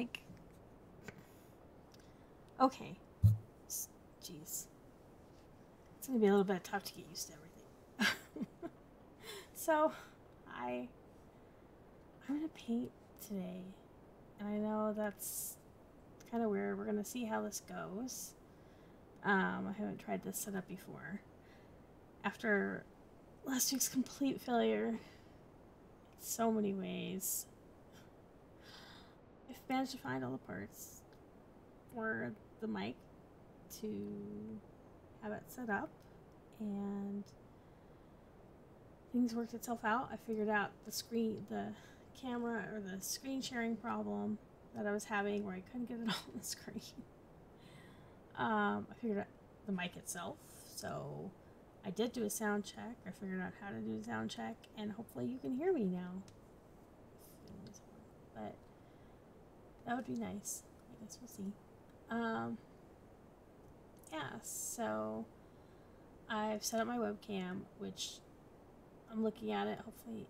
like, okay, jeez, it's gonna be a little bit tough to get used to everything. So, I'm gonna paint today, and I know that's kind of weird. We're gonna see how this goes. I haven't tried this setup before. After last week's complete failure in so many ways, I've managed to find all the parts for the mic to have it set up, and things worked itself out. I figured out the camera or the screen sharing problem that I was having where I couldn't get it all on the screen. I figured out the mic itself, so I did do a sound check. I figured out how to do a sound check, and hopefully you can hear me now. But that would be nice. I guess we'll see. Yeah, so I've set up my webcam, which I'm looking at it. Hopefully,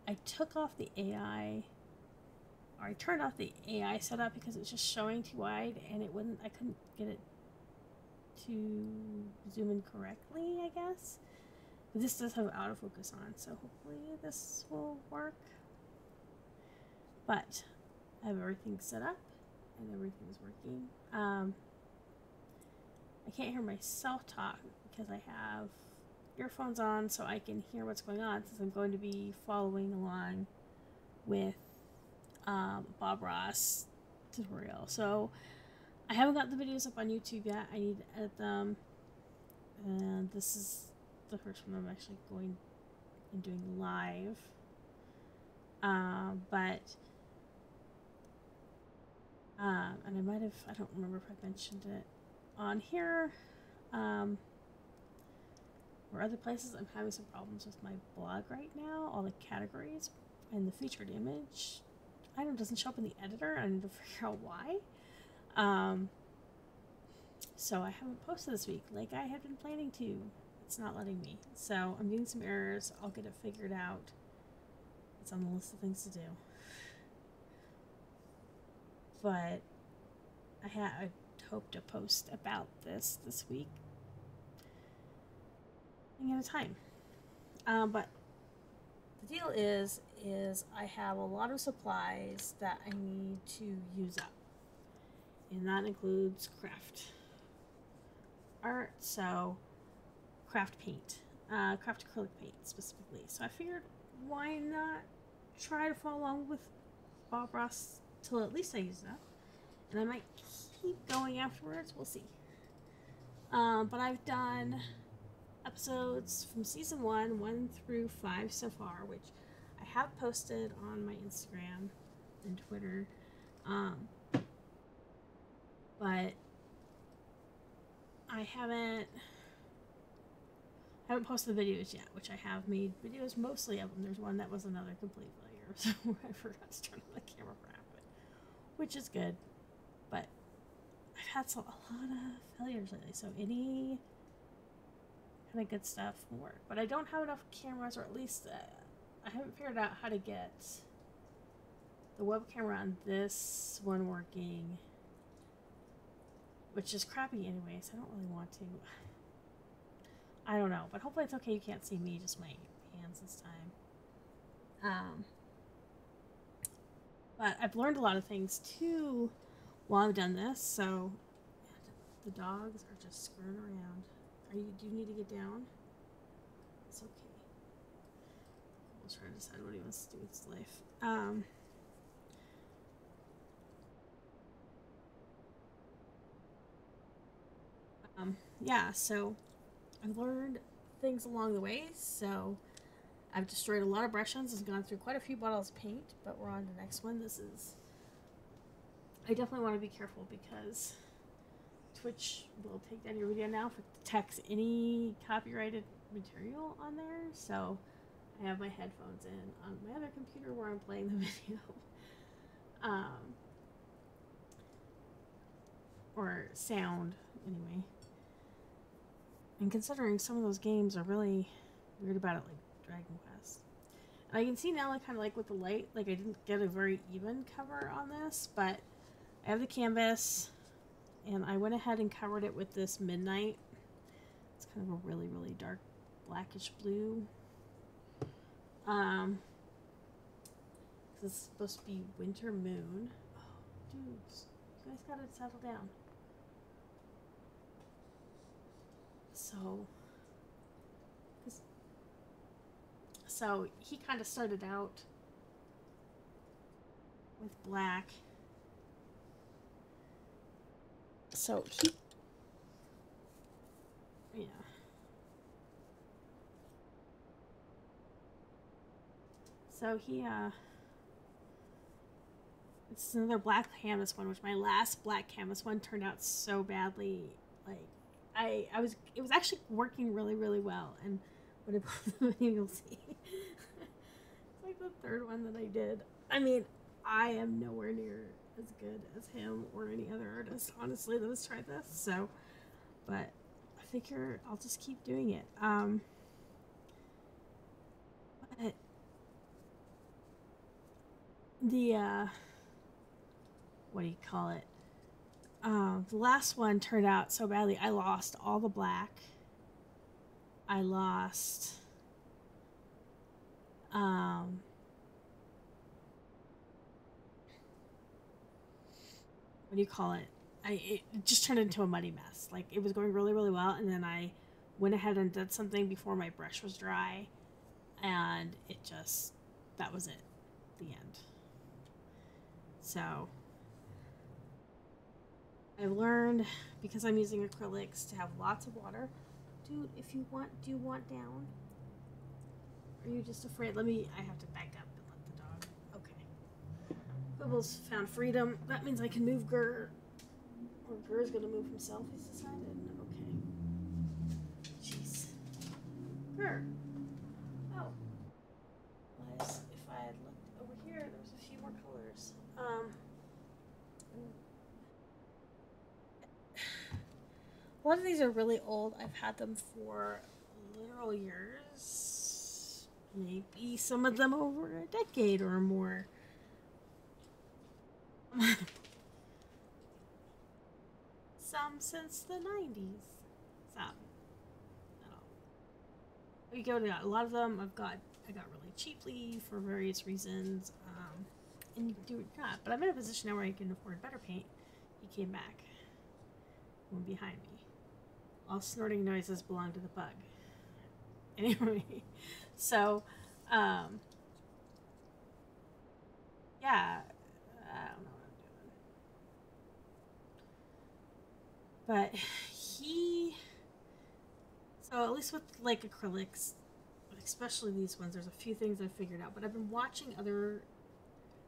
I took off the AI, or I turned off the AI setup because it was just showing too wide, and I couldn't get it to zoom in correctly, I guess. But this does have autofocus on, so hopefully this will work. But I have everything set up, and everything's working. I can't hear myself talk because I have earphones on, so I can hear what's going on, since I'm going to be following along with Bob Ross tutorial. So I haven't got the videos up on YouTube yet. I need to edit them, and this is the first one I'm actually going and doing live. And I might have, I don't remember if I mentioned it on here, or other places. I'm having some problems with my blog right now. All the categories and the featured image item doesn't show up in the editor. I need to figure out why. So I haven't posted this week like I had been planning to. It's not letting me. So I'm getting some errors. I'll get it figured out. It's on the list of things to do. But I hope to post about this week at a time. But the deal is I have a lot of supplies that I need to use up, and that includes craft art, so craft paint, craft acrylic paint specifically. So I figured, why not try to follow along with Bob Ross till at least I use it up, and I might keep going afterwards. We'll see. But I've done episodes from season 1 through 5 so far, which I have posted on my Instagram and Twitter. But I haven't posted the videos yet, which I have made videos mostly of them. There's one that was another complete failure, so I forgot to turn on the camera for half of it, which is good. But I've had a lot of failures lately, so any kind of good stuff will work. But I don't have enough cameras, or at least I haven't figured out how to get the web camera on this one working, which is crappy anyways. I don't really want to. I don't know, but hopefully it's okay. You can't see me, just my hands this time. But I've learned a lot of things too while I've done this. So the dogs are just screwing around. Do you need to get down? It's okay. We'll try to decide what he wants to do with his life. Yeah, so I've learned things along the way. So I've destroyed a lot of brush ends and gone through quite a few bottles of paint, but we're on to the next one. I definitely want to be careful because Twitch will take down your video now if it detects any copyrighted material on there. So I have my headphones in on my other computer where I'm playing the video. Or sound, anyway. And considering some of those games are really weird about it, like Dragon Quest. And I can see now, like, kind of like with the light, like I didn't get a very even cover on this, but I have the canvas, and I went ahead and covered it with this Midnight. It's kind of a really, really dark blackish blue. It's supposed to be Winter Moon. Oh, dudes, you guys gotta settle down. So he kind of started out with black. So yeah. So it's another black canvas one, which my last black canvas one turned out so badly. Like, it was actually working really, really well, and when I put the video, you'll see. It's like the third one that I did. I mean, I am nowhere near as good as him or any other artist, honestly, that has tried this. So, but I figure I'll just keep doing it. But the what do you call it? The last one turned out so badly. I lost all the black. I lost what do you call it? It just turned into a muddy mess. Like, it was going really, really well, and then I went ahead and did something before my brush was dry, and that was it. The end. So I've learned, because I'm using acrylics, to have lots of water. Dude, if you want, do you want down? Are you just afraid? I have to back up and let the dog. Okay. Quibbles found freedom. That means I can move Gur. Or Gur's gonna move himself, he's decided. Okay. Jeez. Gur. Oh. If I had looked over here, there was a few more colors. A lot of these are really old. I've had them for literal years. Maybe some of them over a decade or more. Some since the 90s. Some. We go to a lot of them. I got really cheaply for various reasons. And you can do it not. But I'm in a position now where I can afford better paint. He came back. Went behind me. All snorting noises belong to the bug. Anyway, so, yeah, I don't know what I'm doing. But so at least with, like, acrylics, especially these ones, there's a few things I've figured out. But I've been watching other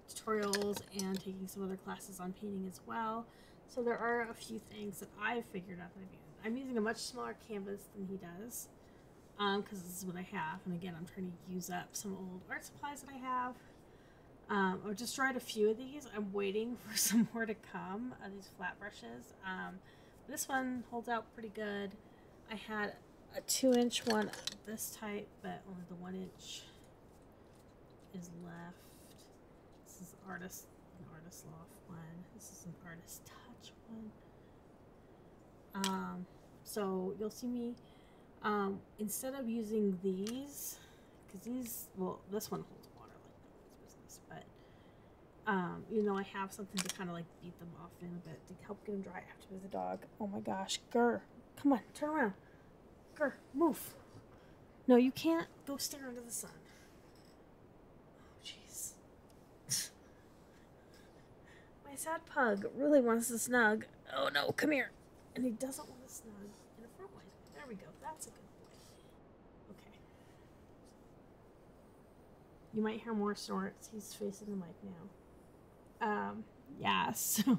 tutorials and taking some other classes on painting as well. So there are a few things that I've figured out that I'm using a much smaller canvas than he does, because this is what I have. And again, I'm trying to use up some old art supplies that I have. I've just tried a few of these. I'm waiting for some more to come, these flat brushes. This one holds out pretty good. I had a 2-inch one of this type, but only the 1-inch is left. This is an Artist Loft one. This is an Artist Touch one. So you'll see me, instead of using these, because this one holds water like nobody's business, but, you know, I have something to kind of like beat them off in a bit to help get them dry after the dog. Oh my gosh, Gur, come on, turn around. Gur, move. No, you can't go stare into the sun. Oh, jeez. My sad pug really wants to snug. Oh no, come here. And he doesn't want to snug in a front way. There we go. That's a good boy. Okay. You might hear more snorts. He's facing the mic now. Yeah, so. Oh,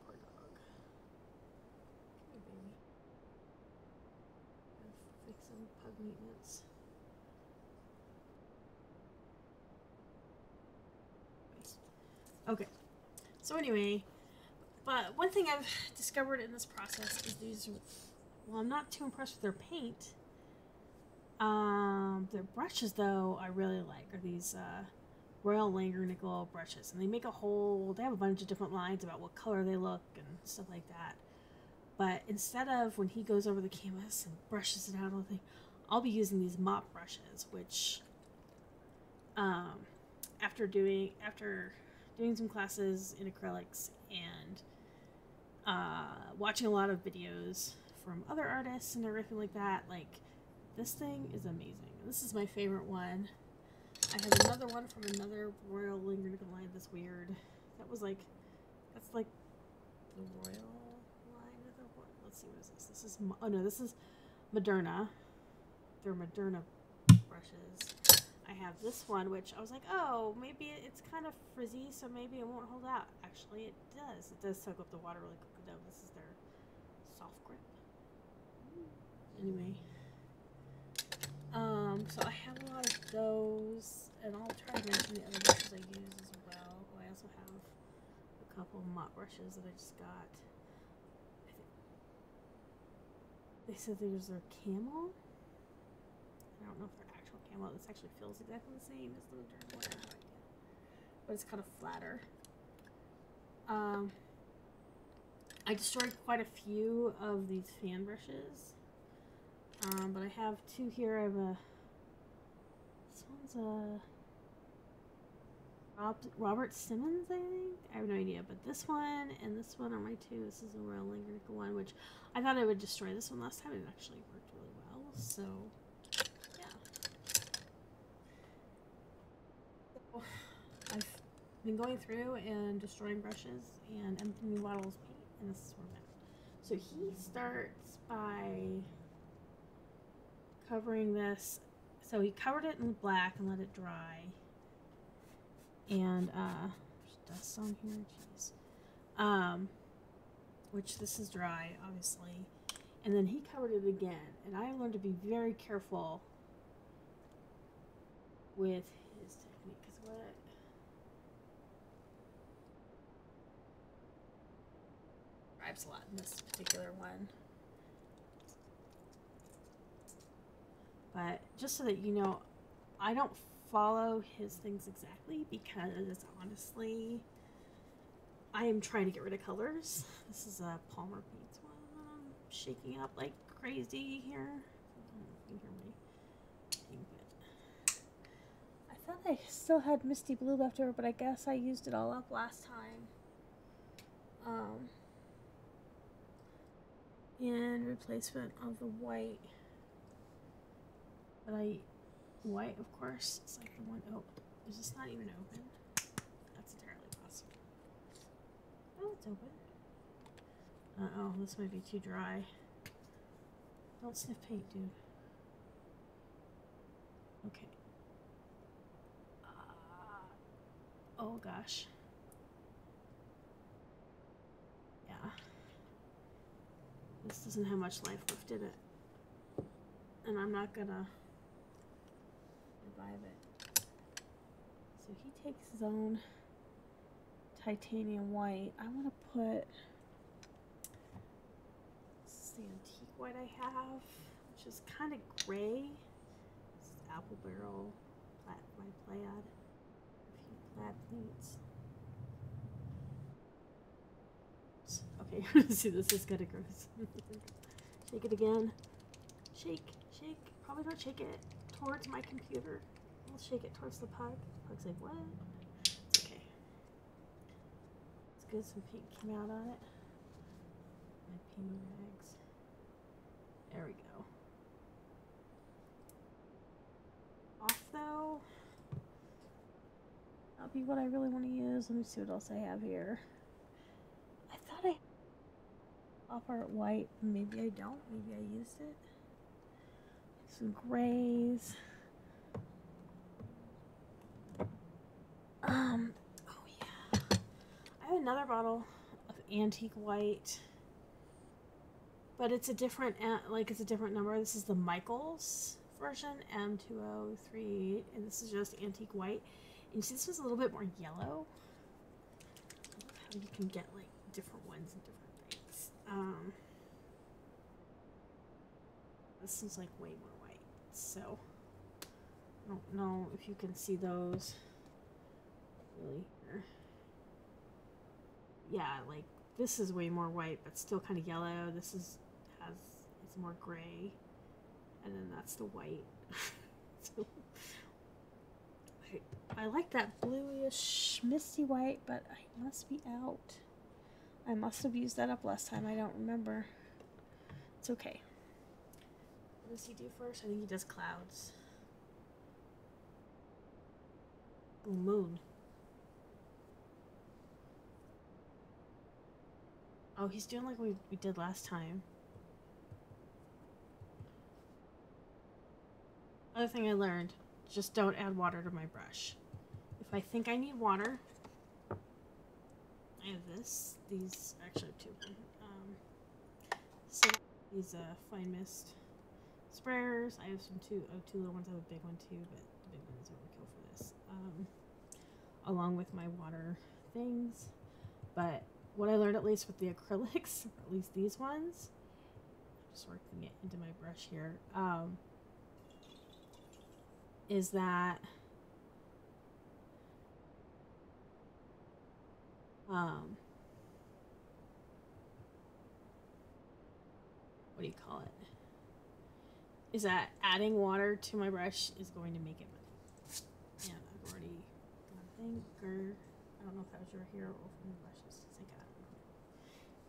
poor dog. Come here, baby. Gotta fix some pug maintenance. Okay. So anyway, but one thing I've discovered in this process is these, well, I'm not too impressed with their paint, Their brushes, though, I really like are these Royal Langnickel brushes, and they make a whole. They have a bunch of different lines about what color they look and stuff like that. But instead of when he goes over the canvas and brushes it out, all the thing, I'll be using these mop brushes, which after doing some classes in acrylics and watching a lot of videos from other artists and everything like that, like this thing is amazing. This is my favorite one. I have another one from another Royal Langnickel line that's weird. That's like the Royal line of the let's see, what is this? This is Moderna. They're Moderna brushes. I have this one, which I was like, oh, maybe it's kind of frizzy, so maybe it won't hold out. Actually, it does. It does soak up the water really quickly, though. This is their soft grip. Anyway. So I have a lot of those, and I'll try to mention the other brushes I use as well. Oh, I also have a couple of mop brushes that I just got. They said these are camel. I don't know if they're actual camel. This actually feels exactly the same as the Moderna one. I have no idea. But it's kind of flatter. I destroyed quite a few of these fan brushes. But I have two here. I have this one's Robert Simmons, I think. I have no idea, but this one and this one are my two. This is a Royal Langnickel one, which I thought I would destroy this one last time. It actually worked really well. So yeah. So I've been going through and destroying brushes and emptying bottles of paint, and this is where I'm at. So he starts by covering this. So he covered it in black and let it dry. And there's dust on here, jeez. Which this is dry, obviously. And then he covered it again. And I learned to be very careful with his technique, because what drives a lot in this particular one. But just so that you know, I don't follow his things exactly, because honestly, I am trying to get rid of colors. This is a Palmer Paints one that I'm shaking up like crazy here. I don't know if you can hear me. I thought I still had Misty Blue left over, but I guess I used it all up last time. In replacement of the white. But white, of course, is like the one. Oh, is this not even open? That's entirely possible. Oh, it's open. Oh, this might be too dry. Don't sniff paint, dude. Okay. Oh gosh. Yeah. This doesn't have much life left in it. And I'm not gonna revive it. So he takes his own titanium white. I want to put, this is the antique white I have, which is kind of gray. This is Apple Barrel, my Plaid, a few Plaid paints. Okay, see, this is kind of gross. Shake it again. Shake, shake. Probably don't shake it towards my computer. I'll shake it towards the pug. Pug's like, what? It's okay. It's good. Some paint came out on it. My painting rags. There we go. Off though. That'll be what I really want to use. Let me see what else I have here. I thought I off art white. Maybe I don't. Maybe I used it. Some grays. Oh yeah. I have another bottle of antique white, but it's a different, it's a different number. This is the Michaels version, M203, and this is just antique white. And you see, this was a little bit more yellow. I love how you can get like different ones and different things. This is like way more white. so I don't know if you can see those really here. Yeah, like this is way more white, but still kind of yellow. This is it's more gray, and then that's the white. So I like that bluish misty white, but I must be out. I must have used that up last time. I don't remember. It's okay. What does he do first? I think he does clouds. Ooh, moon. Oh, he's doing like we did last time. Other thing I learned, just don't add water to my brush. If I think I need water, I have these actually two. So these fine mist sprayers. I have two little ones. I have a big one too, but the big one is overkill for this. Along with my water things. But what I learned, at least with the acrylics, at least these ones, I'm just working it into my brush here, is that what do you call it? Is that adding water to my brush is going to make it muddy. And I've already I don't know if that was your hair or from the brushes. I think I don't know.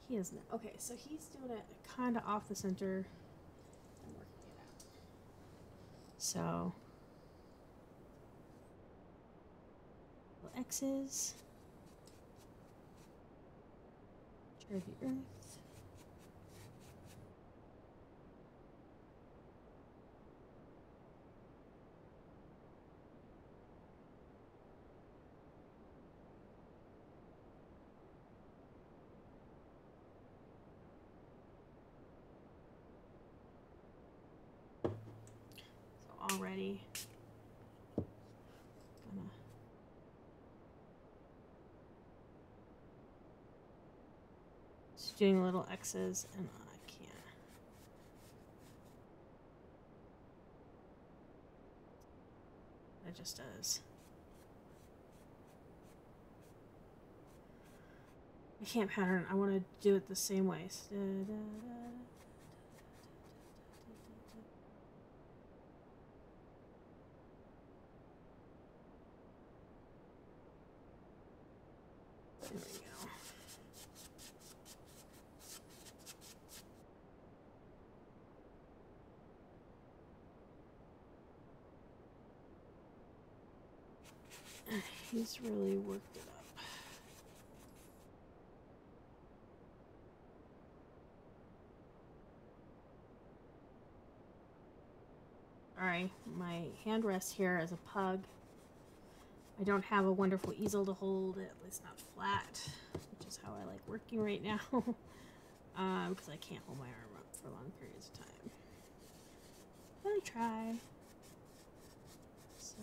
He doesn't. Okay, so he's doing it kind of off the center and working it out. So little X's. Share the earth. Already gonna just doing little X's, and I can't. It just does. I can't pattern. I want to do it the same way. There we go. He's really worked it up. Alright, my hand rests here as a pug. I don't have a wonderful easel to hold it, at least not flat, which is how I like working right now. Because I can't hold my arm up for long periods of time. But I try. So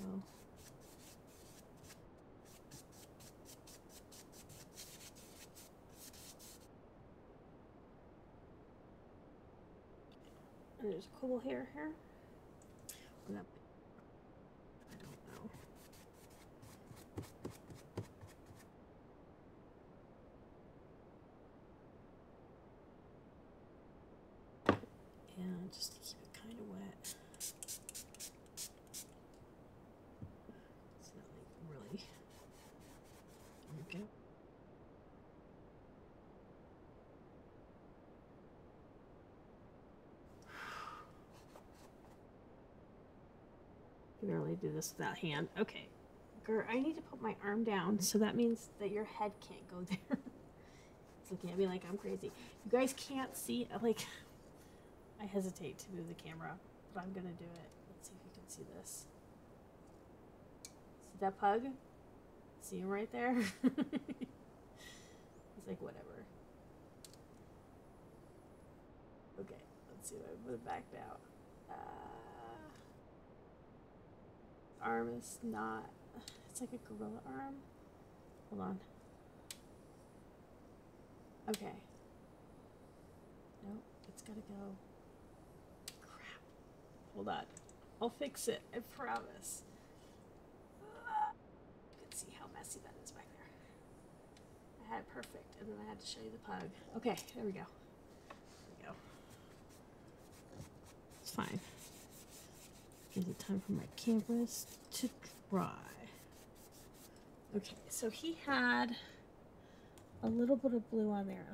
and there's a couple hair here. I don't know. And just to keep it kind of wet. It's not like really. There we go. I can really do this without hand. Okay. Grr, I need to put my arm down, so that means that your head can't go there. It's looking at me like I'm crazy. You guys can't see, like, I hesitate to move the camera, but I'm gonna do it. Let's see if you can see this. See that pug? See him right there? He's like, whatever. Okay, let's see if I can put it back down. Arm is not, it's like a gorilla arm. Hold on. Okay. Nope, it's gotta go. Crap. Hold on. I'll fix it, I promise. You can see how messy that is back there. I had it perfect, and then I had to show you the pug. Okay, there we go. There we go. It's fine. Gives it time for my canvas to dry. Okay, so he had a little bit of blue on there.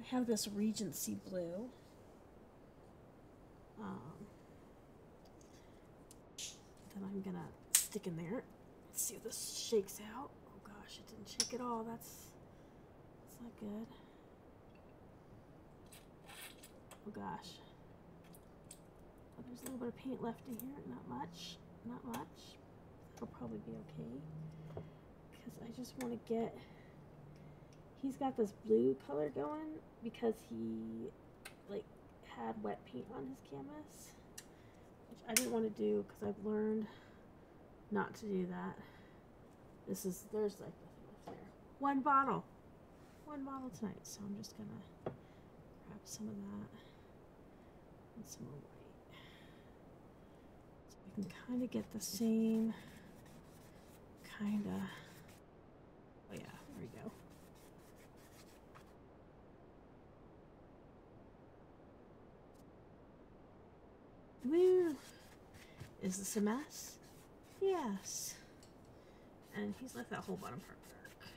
I have this Regency blue. That I'm gonna stick in there. Let's see if this shakes out. Oh gosh, it didn't shake at all. That's not good. Oh gosh. Oh, there's a little bit of paint left in here. Not much. Not much. That'll probably be okay. Because I just want to get... He's got this blue color going because he like had wet paint on his canvas, which I didn't want to do because I've learned not to do that. There's like nothing left there. One bottle tonight, so I'm just gonna grab some of that and some more white, so we can kind of get the same kind of. Oh yeah, there we go. Woo! Is this a mess? Yes. And he's left that whole bottom part dark.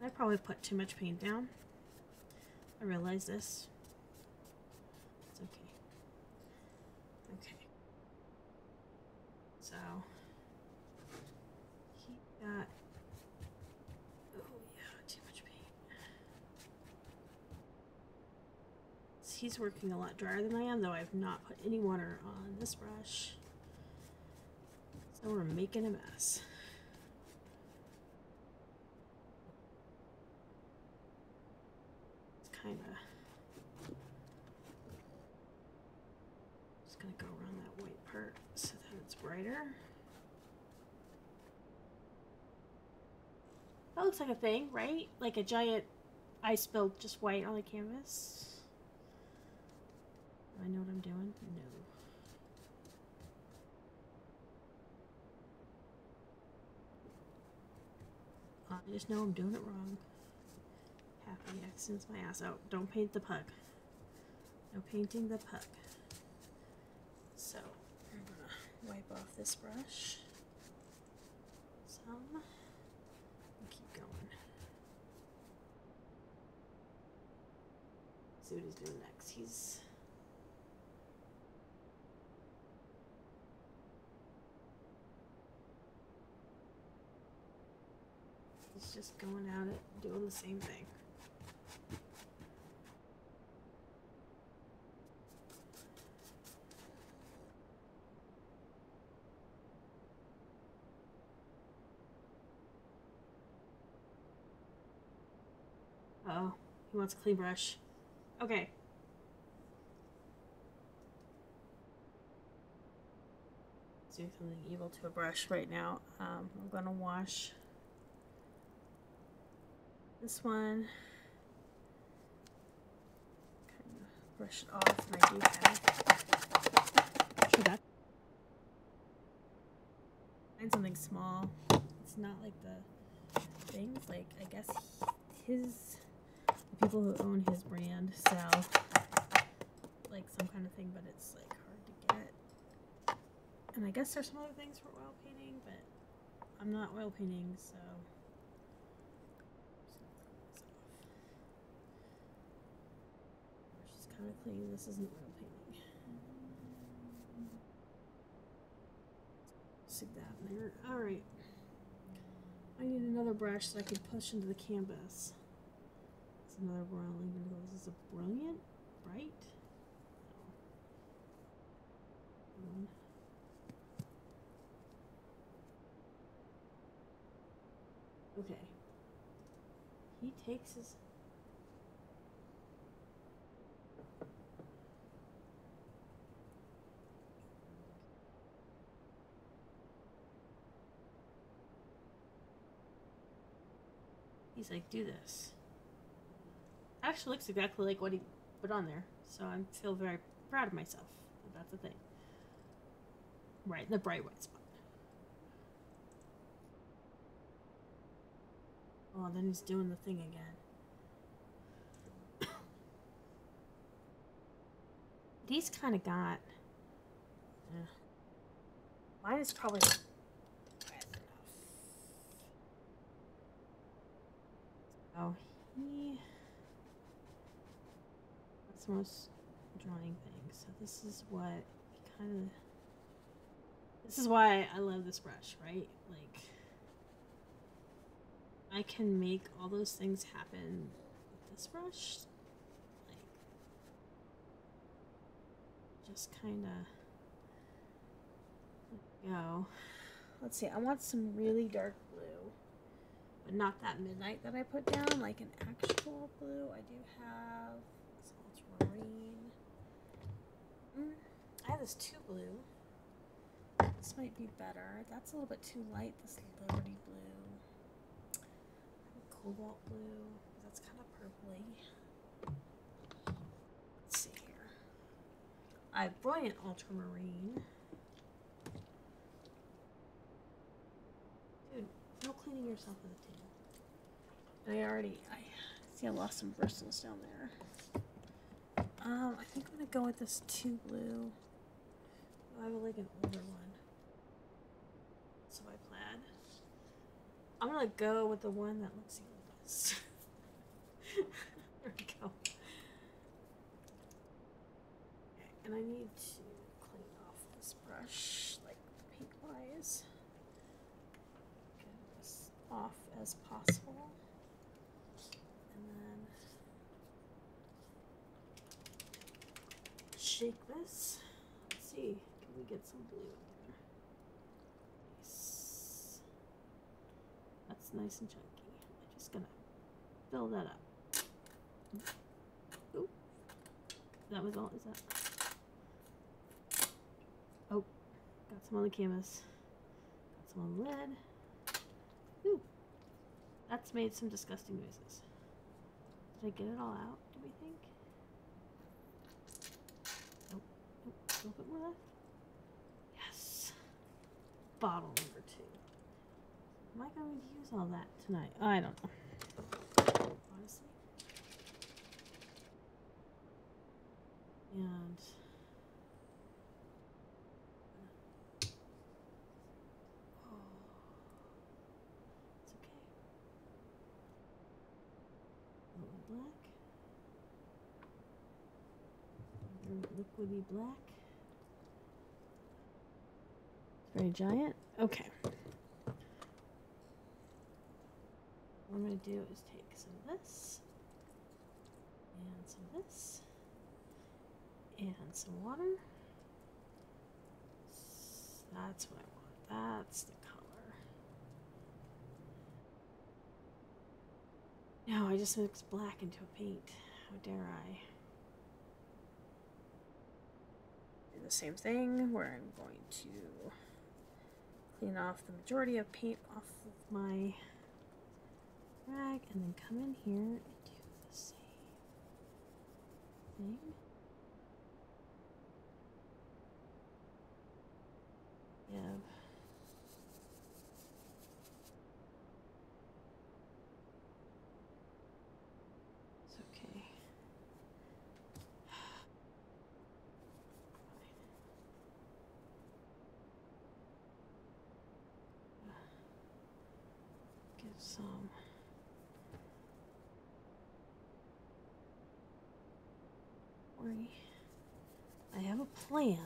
I probably put too much paint down. I realize this. It's okay. Okay. So he got... Oh yeah, too much paint. He's working a lot drier than I am, though I've not put any water on this brush. So we're making a mess. It's kind of... Just gonna go around that white part so that it's brighter. That looks like a thing, right? Like a giant... I spilled just white on the canvas. Do I know what I'm doing? No. I just know I'm doing it wrong. Happy accidents my ass out. Don't paint the pug. No painting the pug. So, I'm gonna wipe off this brush. Some. And keep going. See what he's doing next. He's just going at it, doing the same thing. Uh-oh, he wants a clean brush. Okay. Let's do something evil to a brush right now. I'm gonna wash this one. Kind of brush it off, and I do have. Should I find something small? It's not like the things. Like I guess the people who own his brand sell like some kind of thing, but it's like hard to get. And I guess there's some other things for oil painting, but I'm not oil painting, so. She's kind of clean. This isn't oil painting. Stick that in there. All right. I need another brush so I can push into the canvas. It's another brilliant. This is a brilliant, bright. No. Okay. He takes his... He's like, do this. Actually looks exactly like what he put on there. So I feel very proud of myself. That's the thing. Right, the bright white spot. Oh, then he's doing the thing again. These kind of got... Mine is probably not wet enough. Oh, that's the most drawing thing. So this is what kind of... This is why I love this brush, right? Like, I can make all those things happen with this brush. Like, just kind of go. Let's see, I want some really dark blue, but not that midnight that I put down, like an actual blue. I do have this ultramarine. I have this 2 blue. This might be better. That's a little bit too light, this Liberty blue. Cobalt blue. That's kind of purpley. Let's see here. I have Brilliant Ultramarine. Dude, no cleaning yourself with a tail. I see I lost some bristles down there. I think I'm gonna go with this 2 blue. I have like an older one. So I plaid. I'm gonna go with the one that looks the oldest. There we go. Okay, and I need to clean off this brush, like paint wise. Get this off as possible. And then shake this. Let's see, can we get some blue in there? Nice. That's nice and chunky. I'm just gonna fill that up. Ooh. That was all, is that? Oh, got some on the canvas. Got some on the lid. Ooh. That's made some disgusting noises. Did I get it all out, do we think? Nope. Nope. A little bit more left. Yes. Bottle number 2. Am I going to use all that tonight? I don't know. Honestly. And oh, it's okay. A little black. Liquidy black. It's very giant. Okay. What I'm going to do is take some of this, and some of this, and some water. That's what I want. That's the color. No, I just mixed black into a paint. How dare I? Do the same thing where I'm going to clean off the majority of paint off of my rag and then come in here and do the same thing. Yeah. It's okay. Give some. Worry. I have a plan.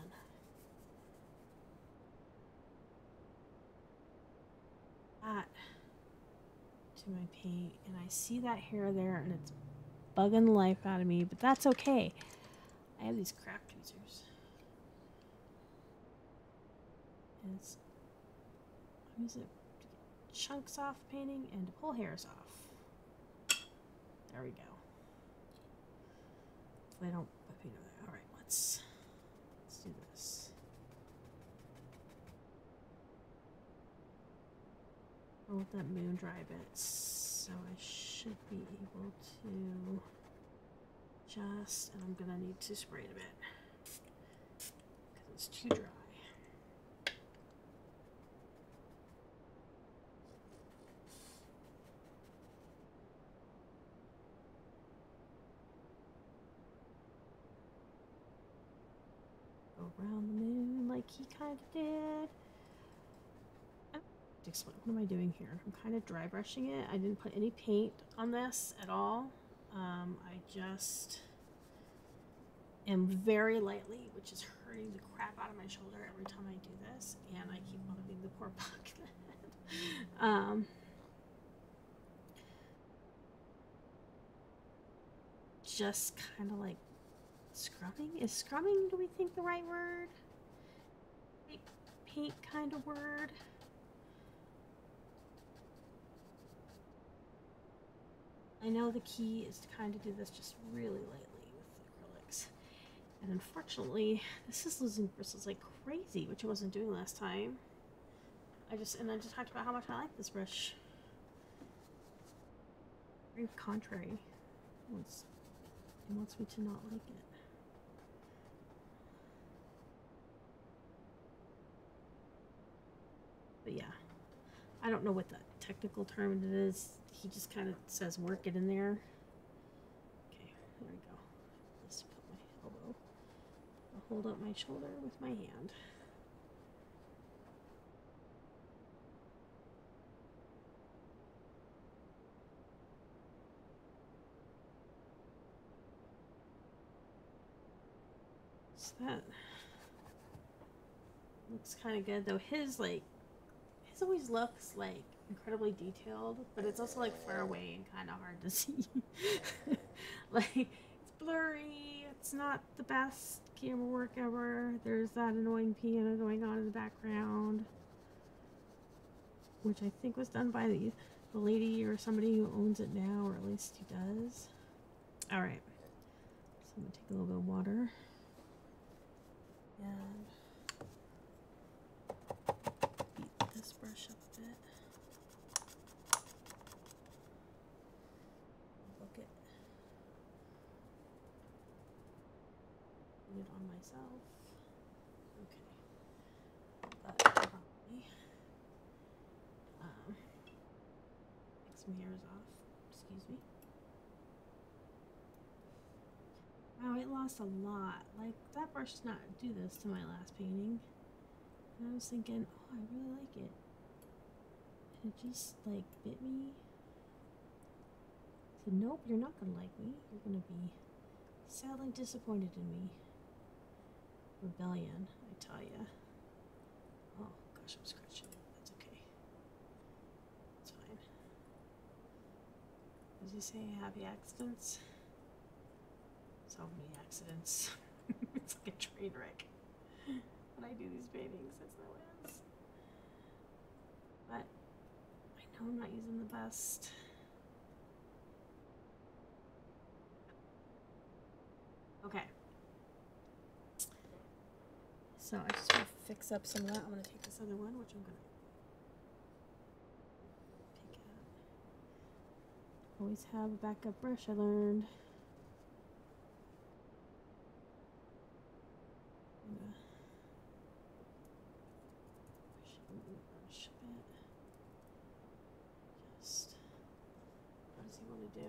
That to my paint, and I see that hair there, and it's bugging the life out of me, but that's okay. I have these craft tweezers. And I'm using it to get chunks off painting and to pull hairs off. There we go. Hopefully I don't put paint over there. Alright, let's do this. I'll let that moon dry a bit, so I should be able to just, and I'm gonna need to spray it a bit because it's too dry. Go around the moon like he kind of did. What am I doing here? I'm kind of dry brushing it. I didn't put any paint on this at all. I just am very lightly, which is hurting the crap out of my shoulder every time I do this, and I keep bumping the poor bucket. Just kind of like scrubbing. Is scrubbing, do we think, the right word? Paint kind of word. I know the key is to kind of do this just really lightly with acrylics. And unfortunately, this is losing bristles like crazy, which I wasn't doing last time. I just talked about how much I like this brush. Very contrary. It wants me to not like it. But yeah, I don't know what the technical term it is. He just kind of says work it in there. Okay, there we go. Just put my elbow. I'll hold up my shoulder with my hand. So that looks kind of good, though. His always looks like incredibly detailed, but it's also like far away and kind of hard to see. Like, it's blurry. It's not the best camera work ever. There's that annoying piano going on in the background, which I think was done by the lady or somebody who owns it now, or at least who does. All right, so I'm gonna take a little bit of water and beat this brush up a bit. Look it. Put it on myself. Okay. But probably take some hairs off. Excuse me. Wow, it lost a lot. Like, that brush did not do this to my last painting. And I was thinking, oh, I really like it. And it just, like, bit me. I said, nope, you're not gonna like me. You're gonna be sadly disappointed in me. Rebellion, I tell ya. Oh, gosh, I'm scratching it. That's okay. It's fine. Does he say happy accidents? So many accidents. It's like a train wreck when I do these paintings. It's no ends. But I know I'm not using the best. Okay. So I just want to fix up some of that. I'm going to take this other one, which I'm going to pick out. Always have a backup brush, I learned. Do.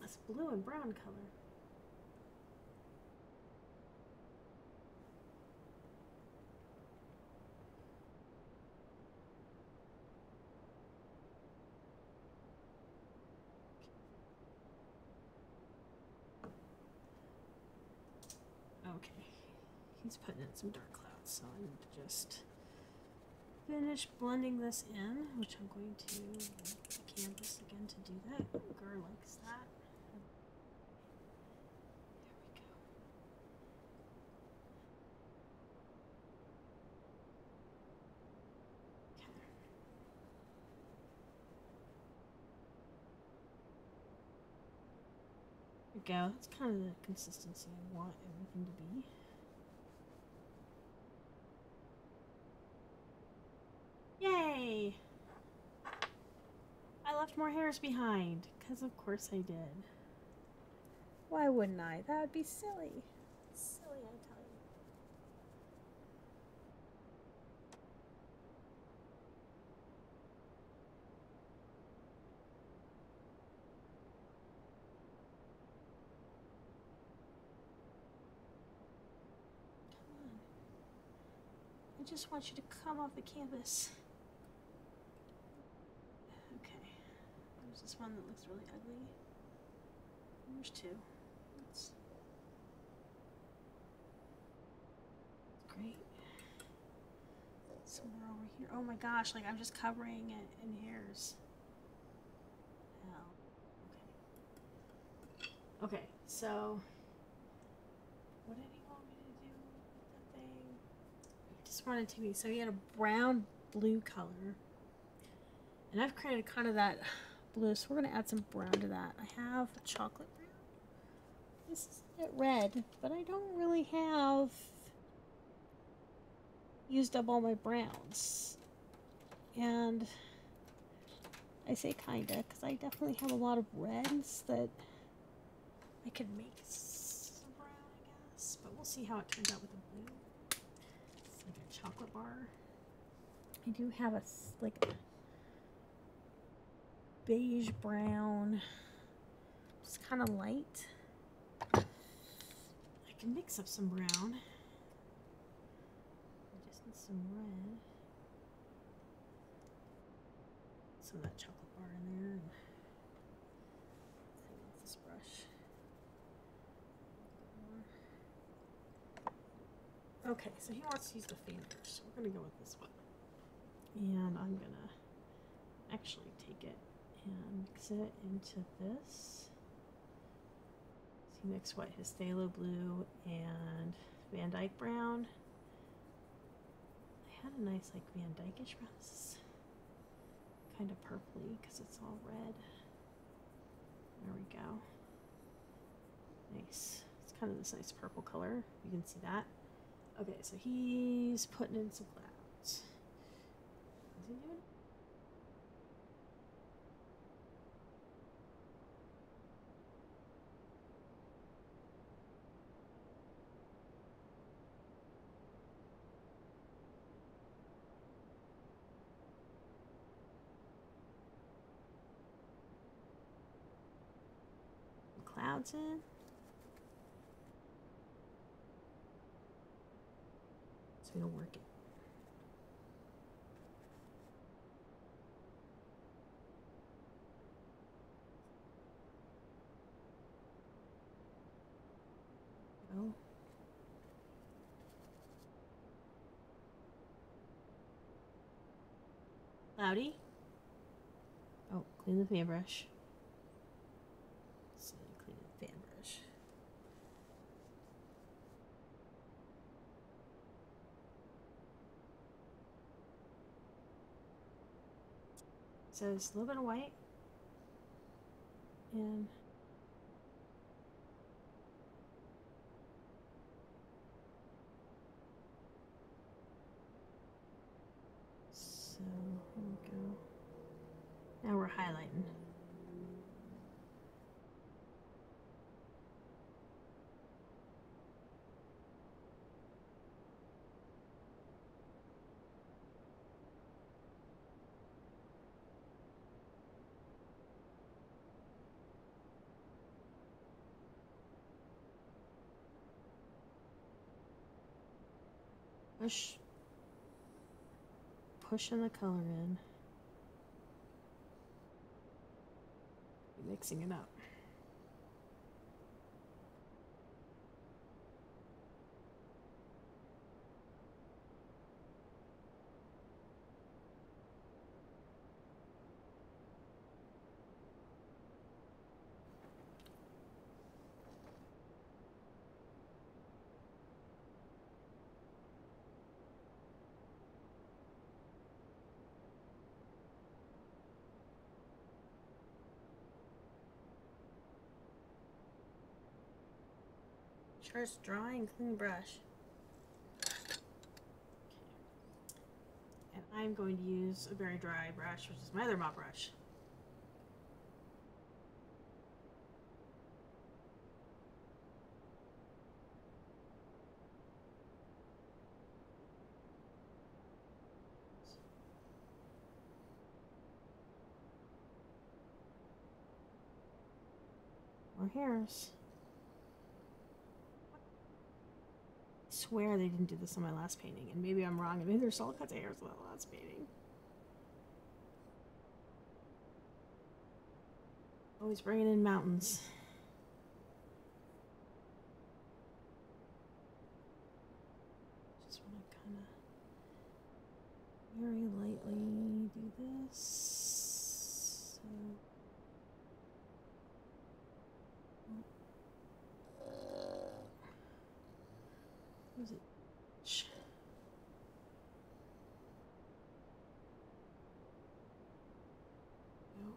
That's blue and brown color. Okay, he's putting in some dark clouds, so I need to just finish blending this in, which I'm going to use the canvas again to do that. Gar likes that. There we go. Okay. There we go. That's kind of the consistency I want everything to be. Yay! I left left more hairs behind, because of course I did. Why wouldn't I? That would be silly. Silly, I tell you. Come on. I just want you to come off the canvas. Okay. There's this one that looks really ugly. There's two. That's great. Somewhere over here. Oh my gosh, like I'm just covering it in hairs. Hell. Okay. Okay, so what did he want me to do with the thing? He just wanted to be, so he had a brown blue color. And I've created kind of that blue, so we're gonna add some brown to that. I have chocolate brown. This is a bit red, but I don't really have used up all my browns. And I say kinda, because I definitely have a lot of reds that I could make some brown, I guess. But we'll see how it turns out with the blue. It's like a chocolate bar. I do have a, like, beige brown. It's kind of light. I can mix up some brown. I just need some red. Some of that chocolate bar in there. And hang off this brush. Okay, so he wants to use the fingers, so we're gonna go with this one. And I'm gonna actually take it and mix it into this. So he mixed what? His phthalo blue and Van Dyke brown. I had a nice like Van Dyke-ish brown. This is kind of purpley because it's all red. There we go. Nice. It's kind of this nice purple color. You can see that. Okay, so he's putting in some clouds. What's he doing? Clouds in. So we don't work it. Oh. Cloudy. Oh, clean the fan brush. So clean the fan brush. So it's a little bit of white and so here we go. Now we're highlighting. Pushing the color in. Mixing it up. First, drawing clean brush. Okay. And I'm going to use a very dry brush, which is my other mop brush. more hairs. I swear they didn't do this on my last painting, and maybe I'm wrong, and maybe there's all kinds of hairs on that last painting. Always bringing in mountains. Just want to kind of very lightly do this. So. Where's it? No.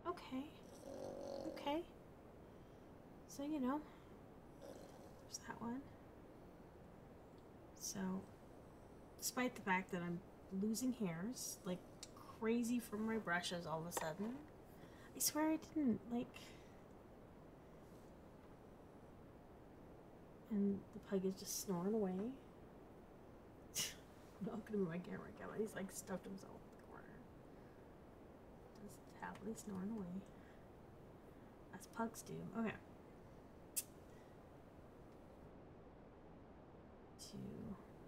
Okay. Okay. So, you know, there's that one. So, despite the fact that I'm losing hairs like crazy from my brushes all of a sudden, I swear I didn't, like... And the pug is just snoring away. I'm not gonna move my camera again. He's like stuffed himself in the corner. Just happily snoring away. As pugs do. Okay.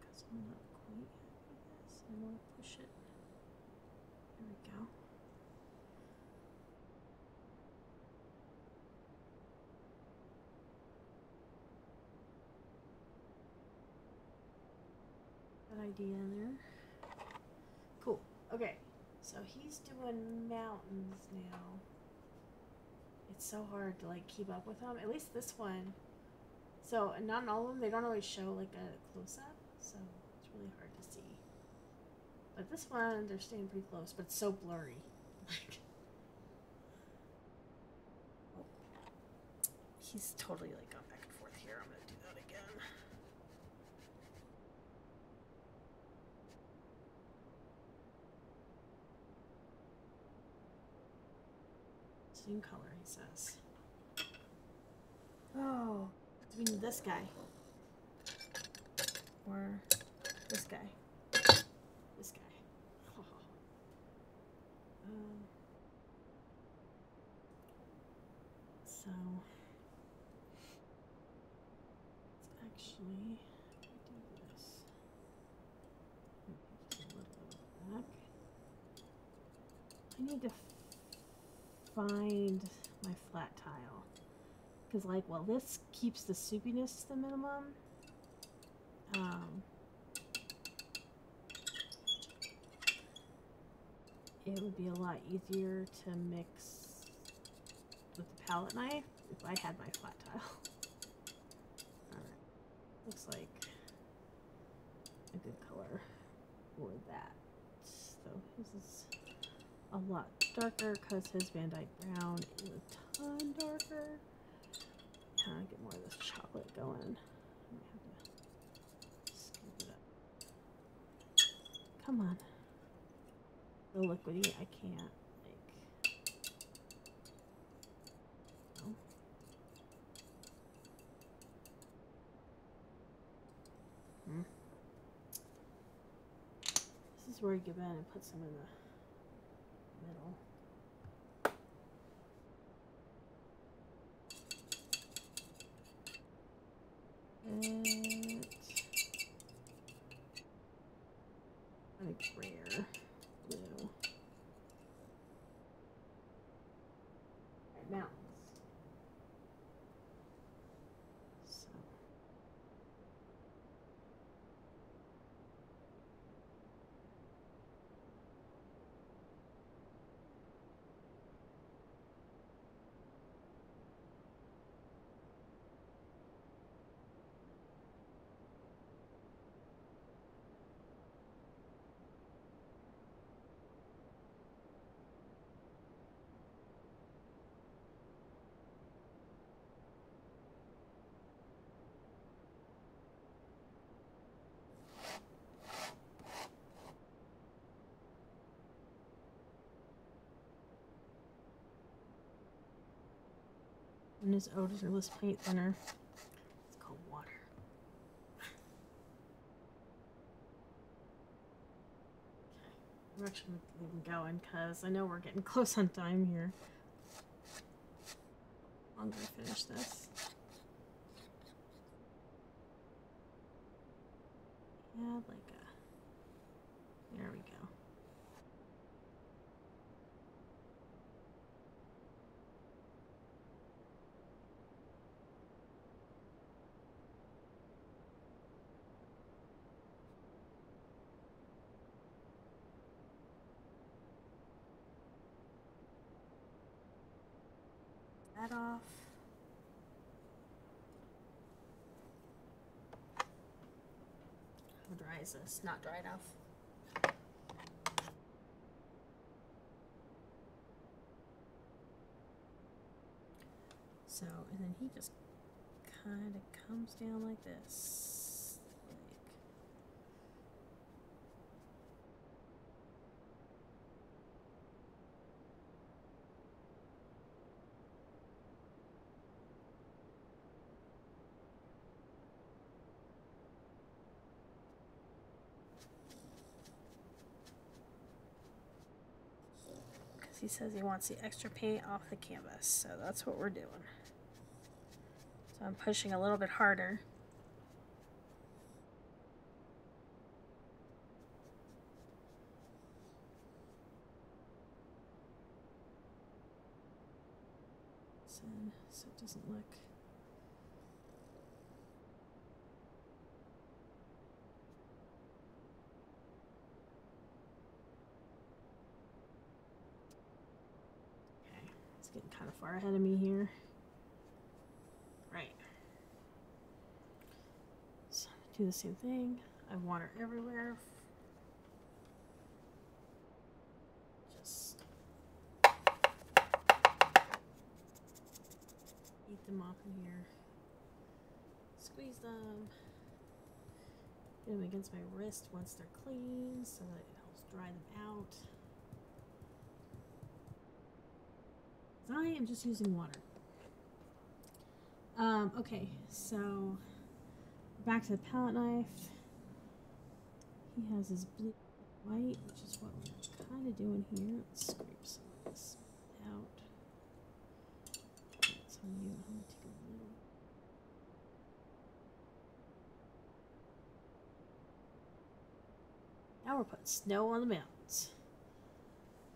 Because I'm not quite happy with this. I want to push it. There we go. Good idea in there. Cool. Okay. So he's doing mountains now. It's so hard to like keep up with them. At least this one. So not all of them. They don't always show like a close up. So it's really hard to see. But this one, they're staying pretty close. But it's so blurry. He's totally like gone back and forth here. I'm gonna do that again. Same color, he says. Oh, do we need this guy? Or this guy? This guy. Oh. So let's actually do this. Just a little bit back. I need to find my flat tile. Because, like, well, this keeps the soupiness to the minimum. It would be a lot easier to mix with the palette knife if I had my flat tile. Alright. Looks like a good color for that. So his is a lot darker because his Van Dyke Brown is a ton darker. Get more of this chocolate going. I have to scoop it up. Come on. The liquidy, I can't. Like. No. This is where you give in and put some in the middle. Like rare blue. Right, mountains. So. And his odorless paint thinner. It's called water. actually going because I know we're getting close on time here. I'm gonna finish this. Yeah, like a. There we go. That off. How dry is this? Not dry enough. So, and then he just kind of comes down like this. Because he says he wants the extra paint off the canvas, so that's what we're doing. So I'm pushing a little bit harder. So it doesn't look. Okay, it's getting kind of far ahead of me here. Right. So do the same thing. I have water everywhere. Just eat them off in here. Squeeze them. Get them against my wrist once they're clean so that it helps dry them out. I am just using water. Okay, so back to the palette knife. He has his blue white, which is what we're kind of doing here. Let's scrape some of this out. That's on you. I'm going to take a little. Now we're putting snow on the mountains.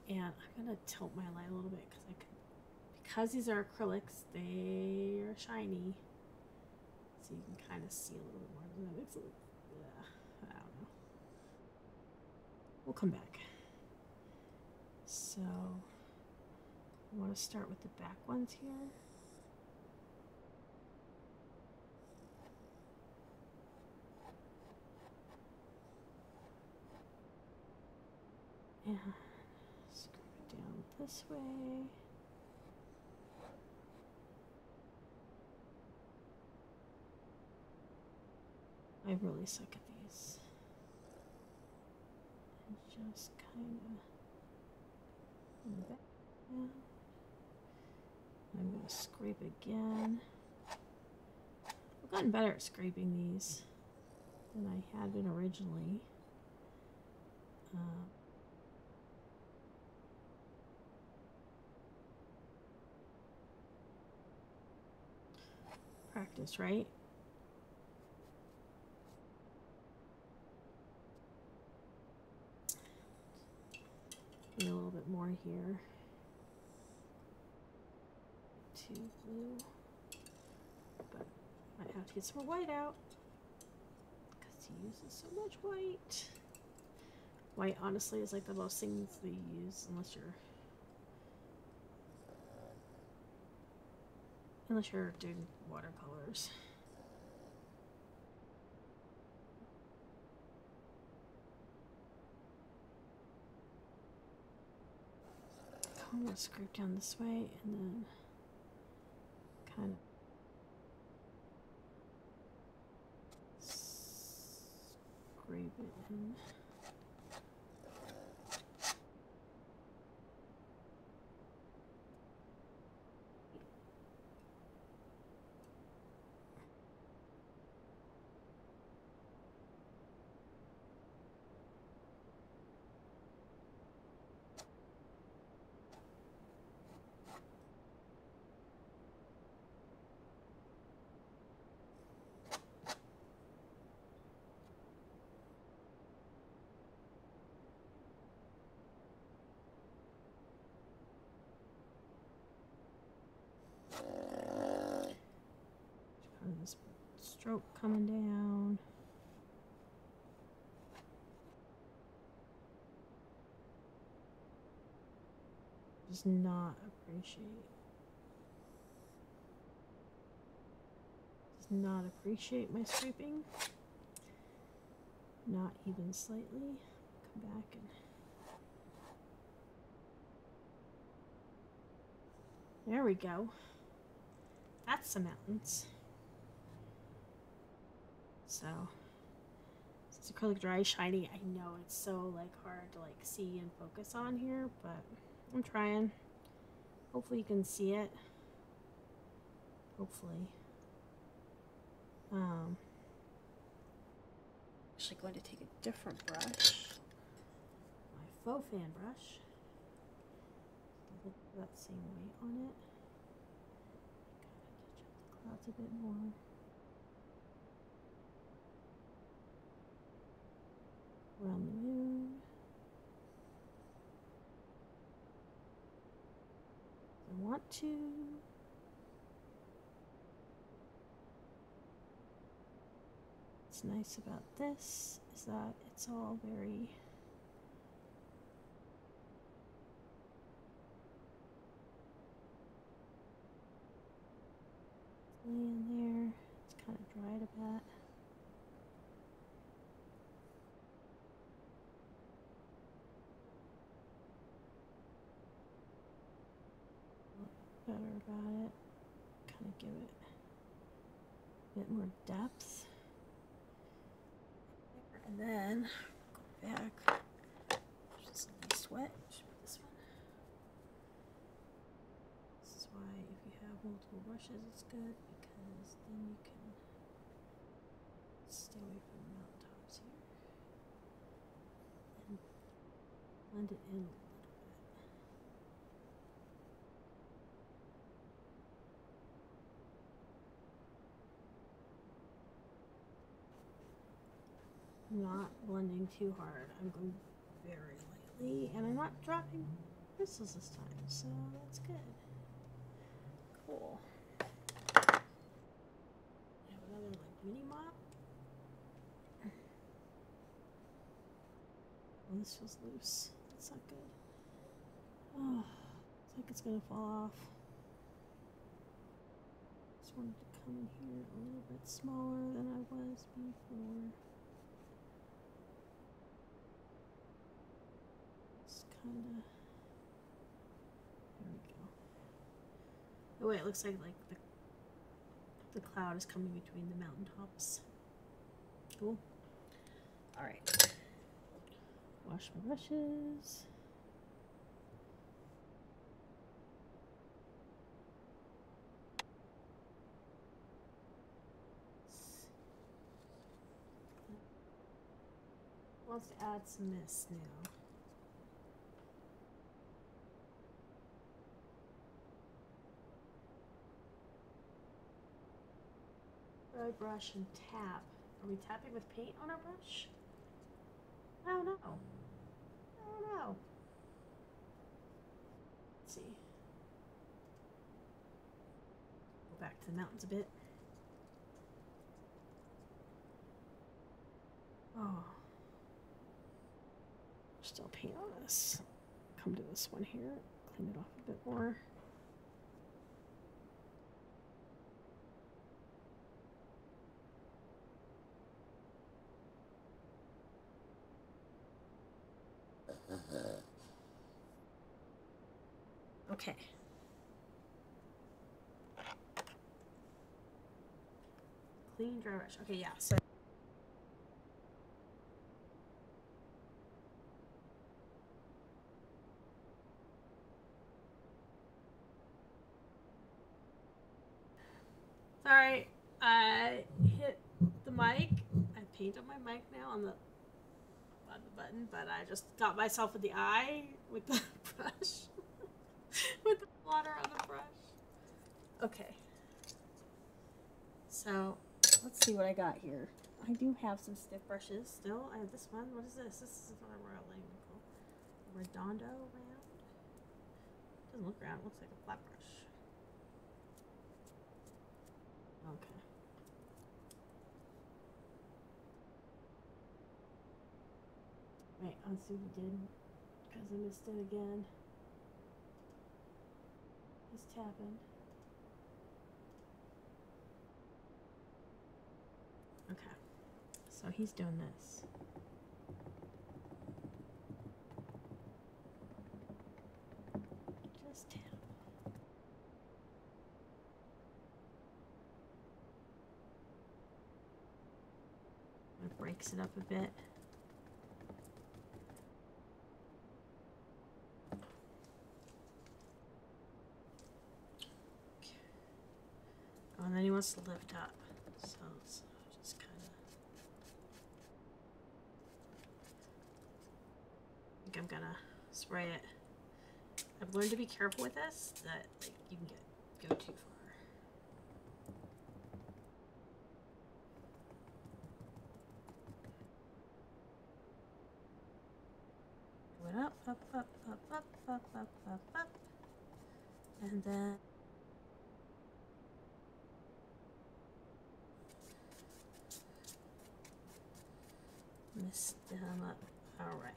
And I'm going to tilt my light a little bit because these are acrylics, they are shiny. So you can kind of see a little bit more. That makes it look, I don't know. We'll come back. So I want to start with the back ones here. And scrape it down this way. I really suck at these. And just kind of back down. I'm going to scrape again. I've gotten better at scraping these than I had been originally. Practice, right? Need a little bit more here. Too blue. But I might have to get some more white out because he uses so much white. White, honestly, is like the most things they use unless you're doing watercolors. I'm going to scrape down this way and then kind of scrape it in. stroke coming down. Does not appreciate my scraping. Not even slightly. Come back and there we go. That's the mountains. So it's acrylic dry shiny. I know it's so like hard to like see and focus on here, but I'm trying. Hopefully you can see it. Hopefully. Actually going to take a different brush. My faux fan brush. Look at that same weight on it. Gotta touch up the clouds a bit more. Around the moon. I want to. What's nice about this is that it's all very in there. It's kind of dried a bit. Better about it. Kind of give it a bit more depth. And then go back. Just least wet. Should be this one. This is why if you have multiple brushes, it's good because then you can stay away from the mountaintops here and blend it in. I'm not blending too hard. I'm going very lightly, and I'm not dropping bristles this time, so that's good. Cool. I have another like mini mop. Oh, this feels loose. That's not good. Oh, it's like it's gonna fall off. Just wanted to come in here a little bit smaller than I was before. Kinda. There we go. Oh wait, it looks like the cloud is coming between the mountaintops. Cool. All right. Wash my brushes. Wants to add some mist now. Dry brush and tap. Are we tapping with paint on our brush? I don't know. I don't know. Let's see. Go back to the mountains a bit. Oh. Still paint on this. Come to this one here. Clean it off a bit more. Okay. Clean dry brush. Okay, yeah. So sorry, I hit the mic. I paint on my mic now on the button, but I just got myself in the eye with the brush. With the water on the brush. Okay. So, let's see what I got here. I do have some stiff brushes still. I have this one. What is this? This is what I'm called. Redondo round. Doesn't look round. It looks like a flat brush. Okay. Let's see what he did, because I missed it again. He's tapping. Okay, so he's doing this. Just tap. It breaks it up a bit. Oh, and then he wants to lift up. So just kind of. I think I'm gonna spray it. I've learned to be careful with this, that like you can go too far. Go up, up, up, up, up, up, up, up, up, and then mist them up. All right.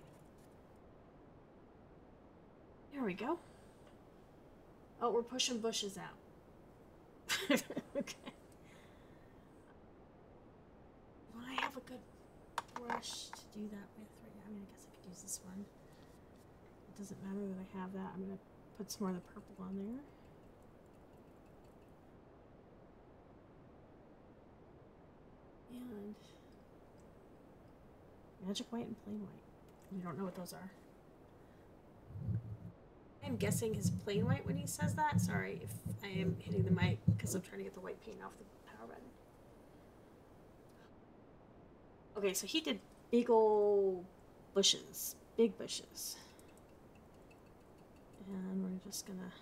There we go. Oh, we're pushing bushes out. Okay. Well, I have a good brush to do that with right now. I mean, I guess I could use this one. It doesn't matter that I have that. I'm going to put some more of the purple on there. And magic white and plain white. We don't know what those are. I'm guessing his plain white when he says that. Sorry if I am hitting the mic because I'm trying to get the white paint off the power button. Okay, so he did big old bushes. Big bushes. And we're just gonna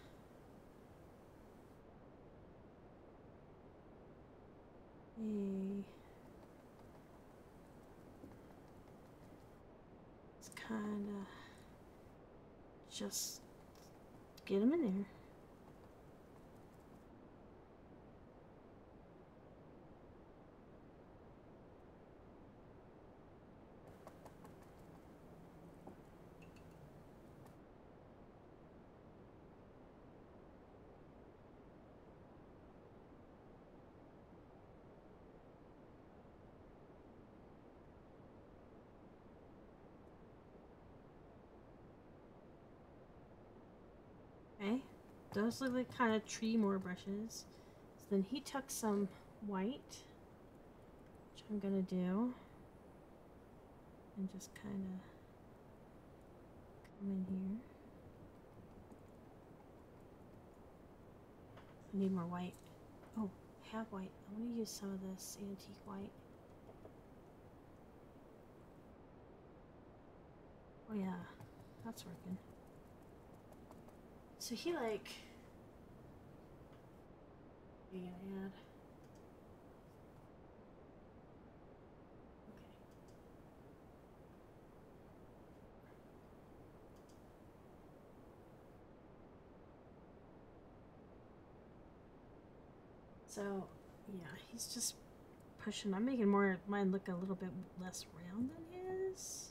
it's kinda just get him in there. Okay, those look like kind of tree more brushes. So then he took some white, which I'm gonna do, and just kind of come in here. I need more white. Oh, I have white. I want to use some of this antique white. Oh yeah, that's working. So he like, what are you gonna add? Okay. So yeah, he's just pushing. I'm making mine look a little bit less round than his.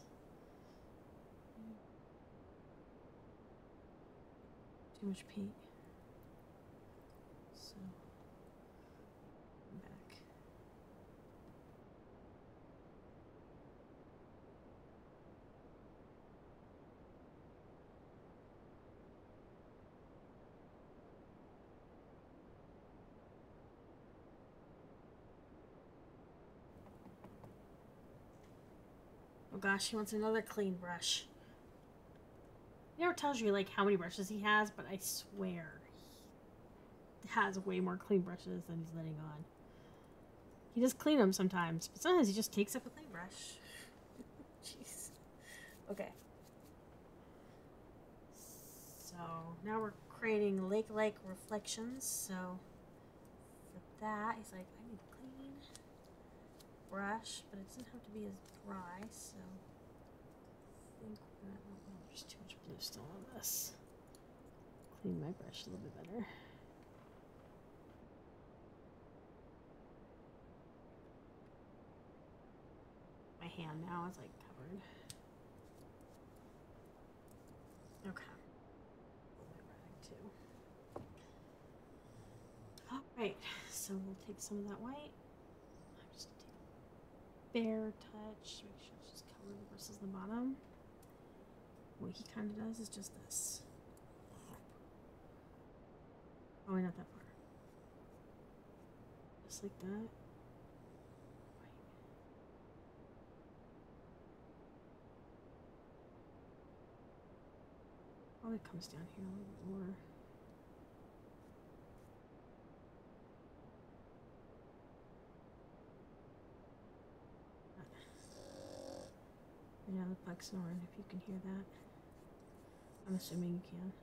Too much paint. So I'm back. Oh gosh, he wants another clean brush. He never tells you like how many brushes he has, but I swear he has way more clean brushes than he's letting on. He does clean them sometimes, but sometimes he just takes up a clean brush. Jeez. Okay. So now we're creating lake-like reflections. So for that, he's like, I need a clean brush, but it doesn't have to be as dry. So I think we're gonna, oh, there's too much blue still on this. Clean my brush a little bit better. My hand now is like covered. Okay. Rag too. All right. So we'll take some of that white. I'm just gonna take a bare touch. Make sure it's just covered versus the bottom. What he kind of does is just this. Oh, wait, not that far. Just like that. Probably comes down here a little bit more. Yeah, the pug snoring, if you can hear that. I'm assuming you can.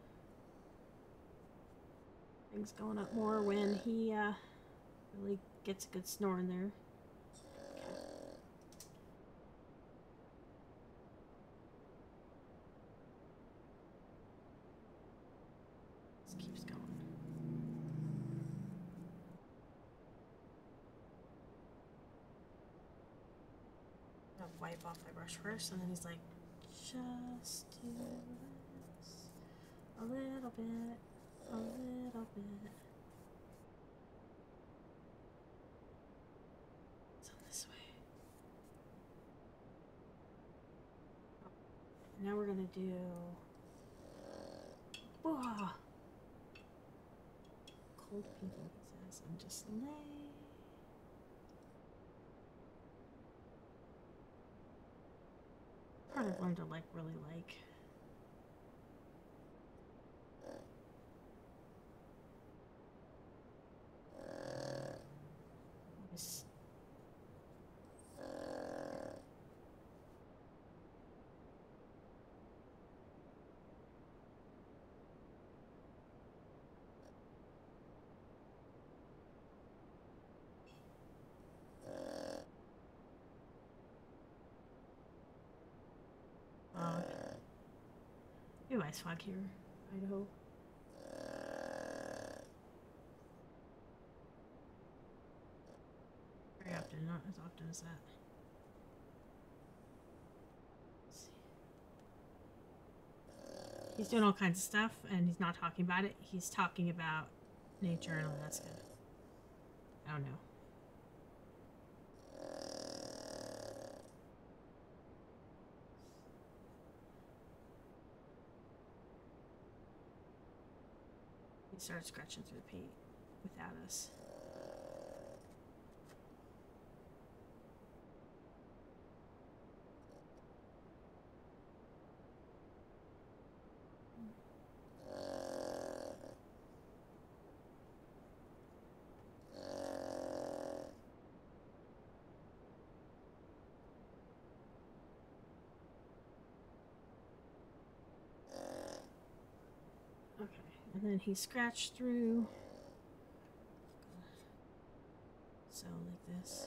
Things going up more when he really gets a good snore in there. This keeps going. I'll wipe off my brush first, and then he's like, just do this a little bit, a little bit. So this way. And now we're gonna do. Whoa. Cold people, he says, and just lay. Part of learned to like really like. This. Ooh, ice fog here, Idaho. Very often, not as often as that. Let's see. He's doing all kinds of stuff, and he's not talking about it. He's talking about nature and Alaska. I don't know. He started scratching through the paint without us. Okay, and then he scratched through. So like this,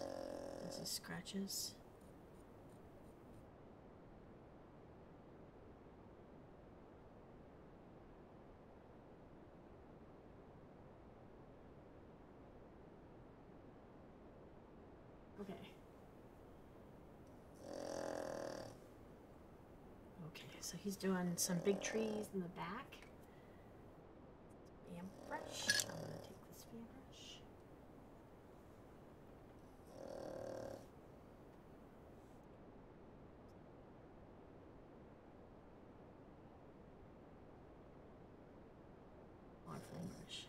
as he scratches. Okay. Okay, so he's doing some big trees in the back. Fan brush. I'm gonna take this fan brush. Long fan brush.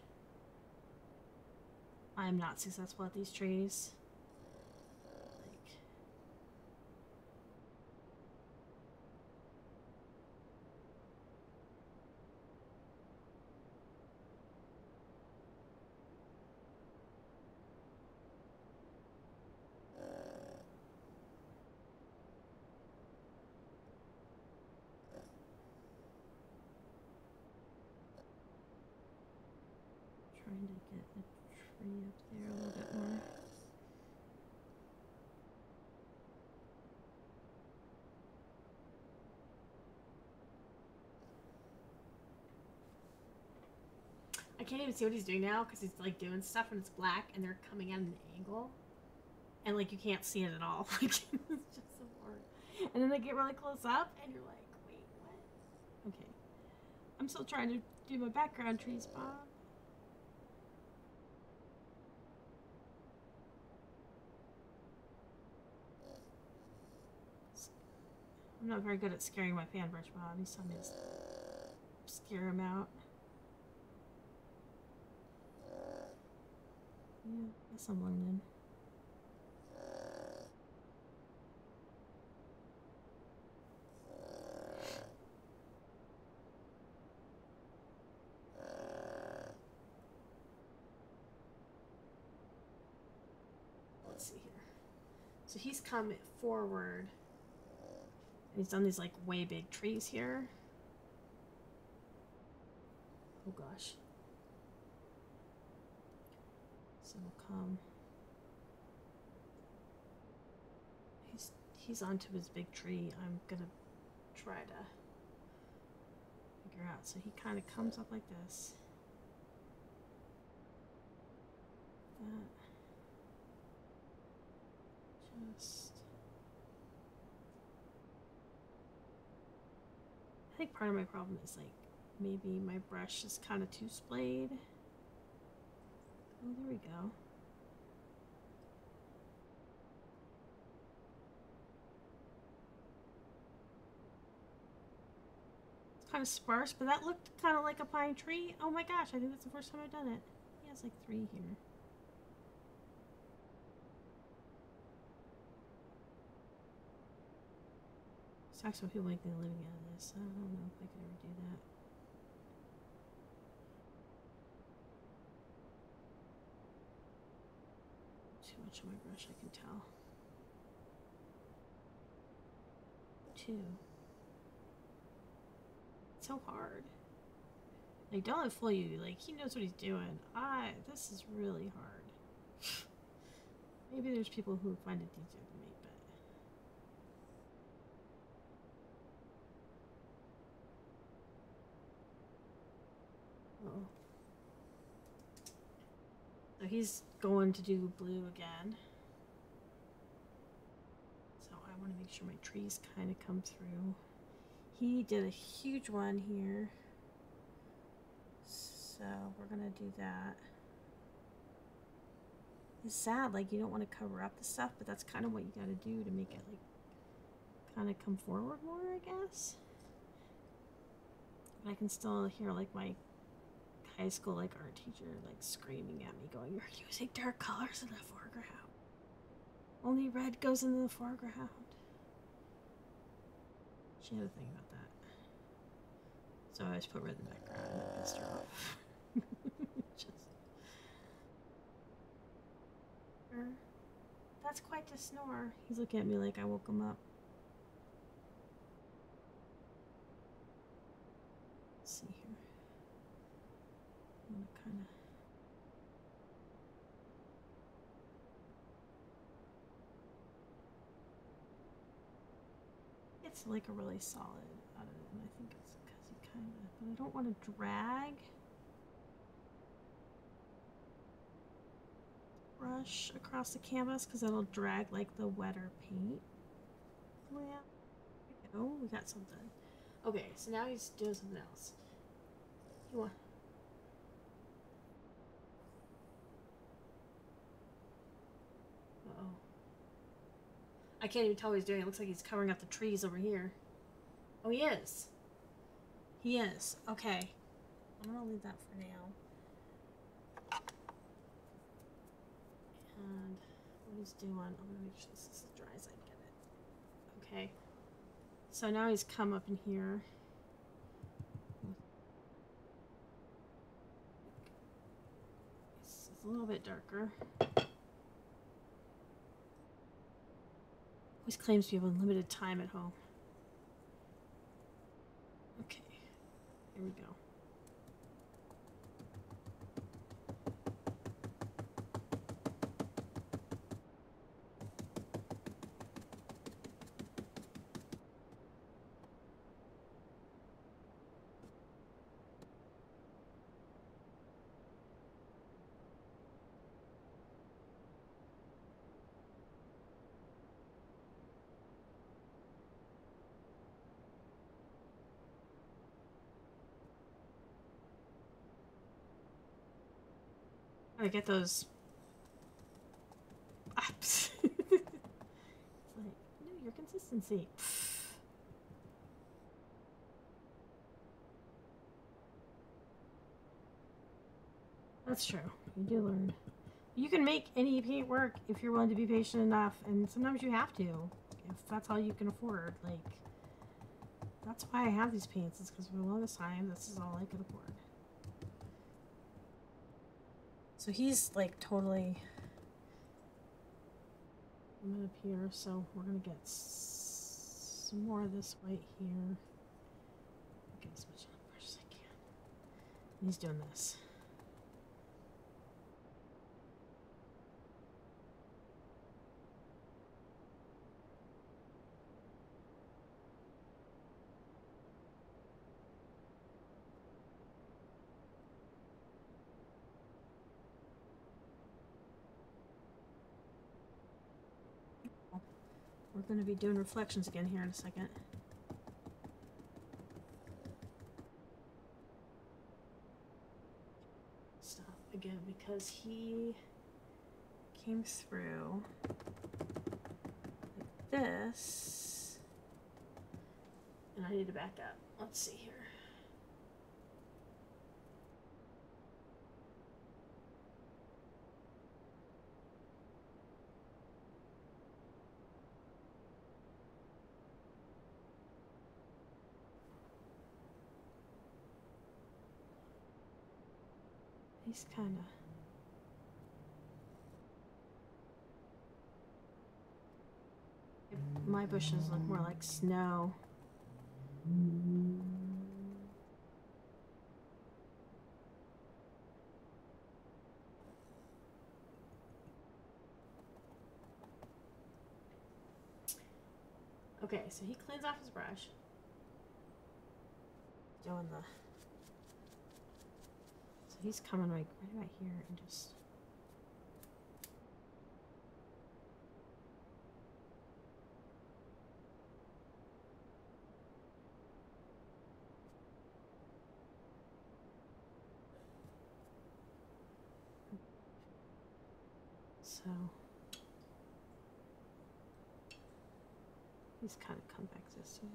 I am not successful at these trees. Trying to get a tree up there a little bit more. I can't even see what he's doing now because he's like doing stuff and it's black and they're coming at an angle. And like you can't see it at all. Like it's just so hard. And then they get really close up and you're like, wait, what? Okay. I'm still trying to do my background trees, Bob. I'm not very good at scaring my fan brush, Bob. He's telling me to scare him out. Yeah, I guess I'm learning. Let's see here. So he's come forward. And he's done these like way big trees here. Oh gosh. So we'll come. He's onto his big tree. I'm gonna try to figure out. So he kind of comes up like this. That. Just. I think part of my problem is like maybe my brush is kind of too splayed. Oh, there we go. It's kind of sparse, but that looked kind of like a pine tree. Oh my gosh, I think that's the first time I've done it. He has like 3 here. Sucks when people make a living out of this. I don't know if I could ever do that. Too much on my brush, I can tell. 2. It's so hard. Like, don't let it fool you. Like, he knows what he's doing. This is really hard. Maybe there's people who find it easier than me, but... Uh-oh. So he's going to do blue again. So I want to make sure my trees kind of come through. He did a huge one here. So we're going to do that. It's sad, like you don't want to cover up the stuff, but that's kind of what you got to do to make it like kind of come forward more, I guess. But I can still hear like my high school like art teacher like screaming at me going, "You're using dark colors in the foreground. Only red goes into the foreground." She had a thing about that. So I just put red in the background and that pissed her off. That's quite a snore. He's looking at me like I woke him up. Let's see here. I'm gonna kind of. It's like a really solid out of it, and I think it's because he kind of. But I don't want to drag. Brush across the canvas because that'll drag like the wetter paint. Oh yeah. There we go. We got something. Okay, so now he's doing something else. You want? Uh oh. I can't even tell what he's doing. It looks like he's covering up the trees over here. Oh, he is. He is. Okay. I'm gonna leave that for now. And what he's doing, I'm gonna make sure this is as dry as I can get it. Okay. So now he's come up in here. It's a little bit darker. Always claims to have unlimited time at home. Okay. Here we go. Gotta get those ups. It's like, no, your consistency. That's true. You do learn. You can make any paint work if you're willing to be patient enough, and sometimes you have to, if that's all you can afford. Like, that's why I have these paints, is because for the longest time, this is all I could afford. So he's like totally I'm up here, so we're gonna get some more of this white here. Get as much on the brush as I can. And he's doing this. We're going to be doing reflections again here in a second. Stop again because he came through like this, and I need to back up. Let's see here. He's kind of my bushes look more like snow. Okay, so he cleans off his brush. Doing the he's coming right here and just so he's kind of come back this way.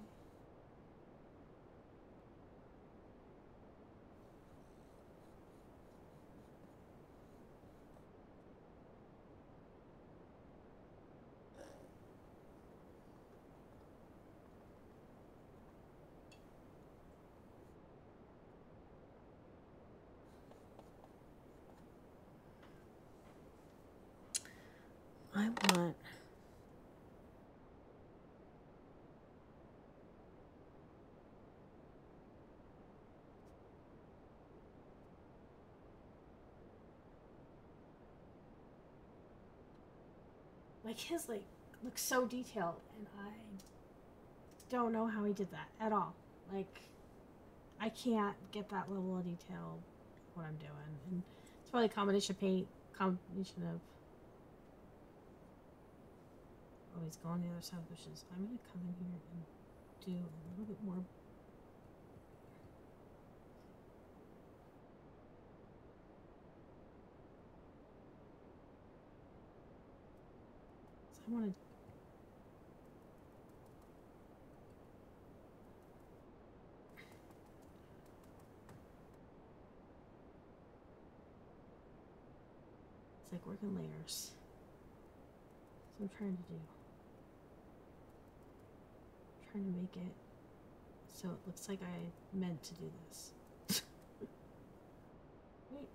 I want like his like looks so detailed, and I don't know how he did that at all. Like I can't get that level of detail what I'm doing, and it's probably a combination of oh, he's going the other side of the bushes. I'm gonna come in here and do a little bit more. So I want to. It's like working layers. That's what I'm trying to do. Trying to make it so it looks like I meant to do this. Wait.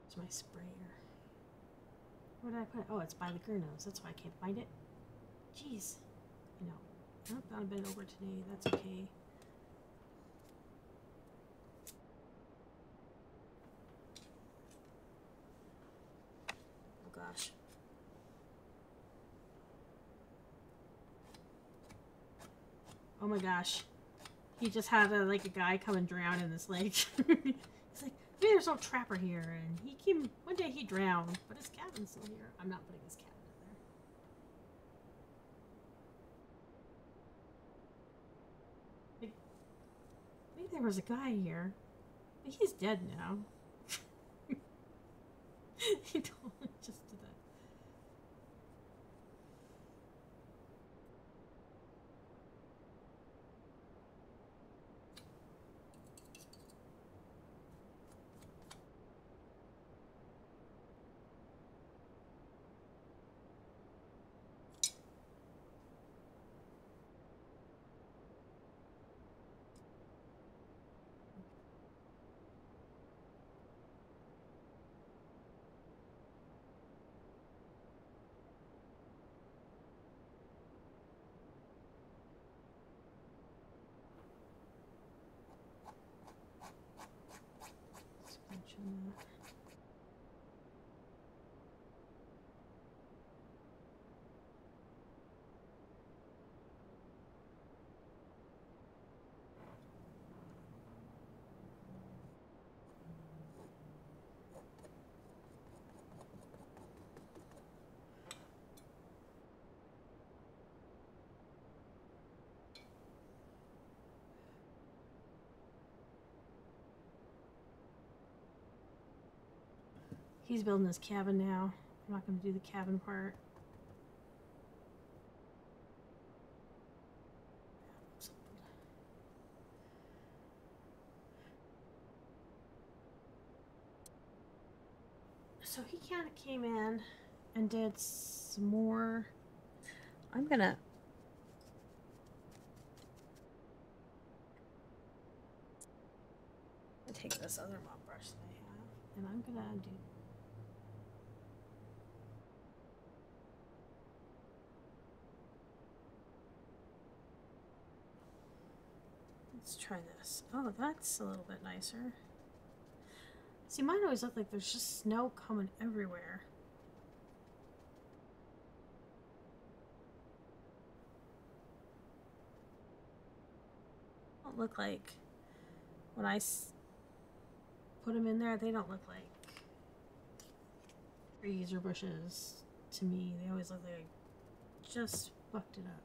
It's my sprayer. Where did I put it? Oh, it's by the gear nose. That's why I can't find it. Jeez. You know, I've got a bit over today. That's okay. Oh gosh. Oh my gosh. He just had a guy come and drown in this lake. He's like, maybe there's no trapper here. And he came, one day he drowned, but his cabin's still here. I'm not putting his cabin in there. Maybe there was a guy here. But he's dead now. He totally just did that. Mention that. He's building his cabin now. I'm not going to do the cabin part. So he kind of came in and did some more. I'm going to take this other mop brush that I have, and I'm going to do let's try this. Oh, that's a little bit nicer. See, mine always look like there's just snow coming everywhere. Don't look like when I put them in there, they don't look like trees or bushes to me. They always look like I just fucked it up.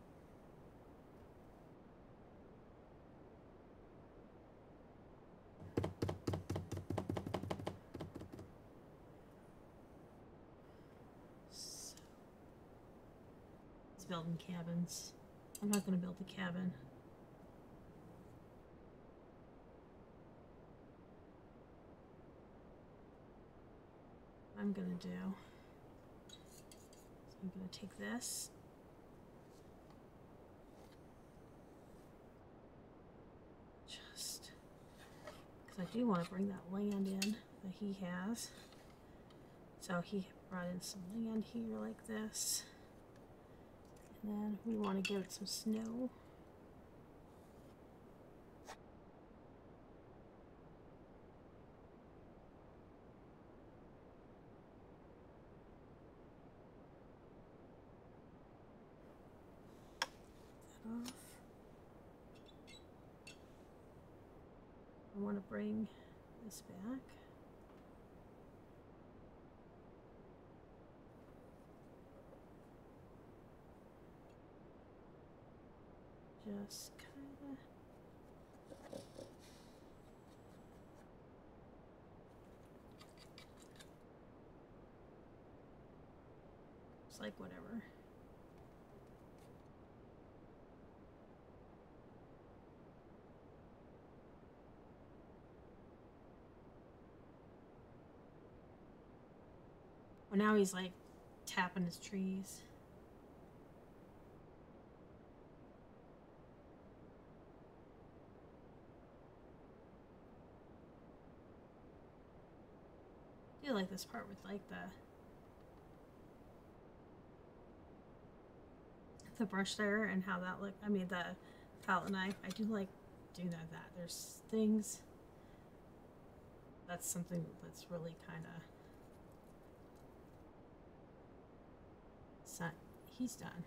Building cabins. I'm not going to build a cabin. I'm going to do. So I'm going to take this. Just because I do want to bring that land in that he has. So he brought in some land here like this. And then we want to give it some snow. That off. I want to bring this back. Just kind of. It's like whatever. Well, now he's like tapping his trees. I do like this part with like the brush there and how that look. I mean the palette knife. I do like doing that. There's things. That's something that's really kind of. He's done.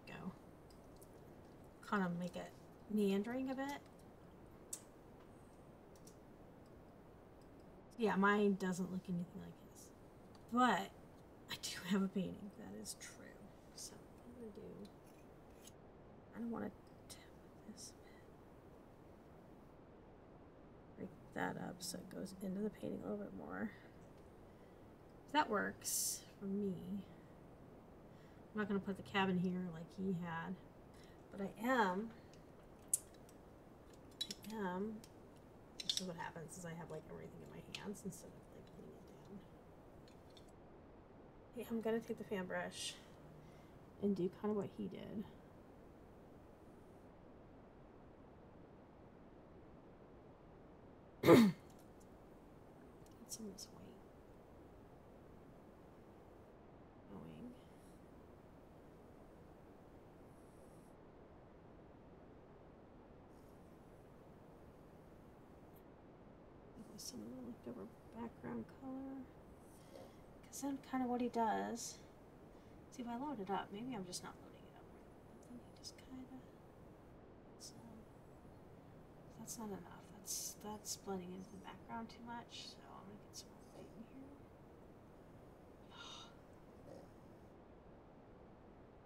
we go. Kind of make it meandering a bit. Yeah, mine doesn't look anything like his. But I do have a painting. That is true. So what I'm going to do, I don't want to tip this bit. Break that up so it goes into the painting a little bit more. That works for me. I'm not going to put the cabin here like he had. But I am, this is what happens is I have like everything in my hands instead of like putting it down. Okay, I'm gonna take the fan brush and do kind of what he did. Get some of this white going. Some of the leftover background color, because then kind of what he does. See, if I load it up, maybe I'm just not loading it up. But then he just kind of. So that's not enough. That's blending into the background too much. So I'm gonna get some more white in here.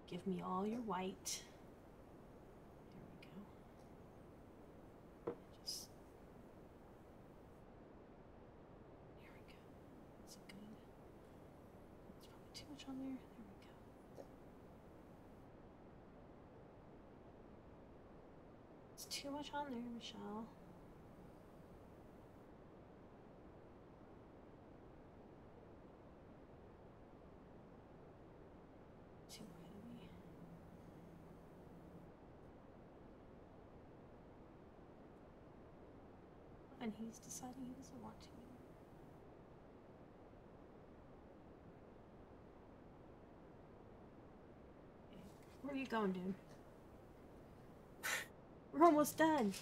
Give me all your white. There we go. Just. Here we go. That's good. It's probably too much on there. There we go. It's too much on there, Michelle. Too white of me. And he's deciding he doesn't want to anymore. Where are you going, dude? We're almost done.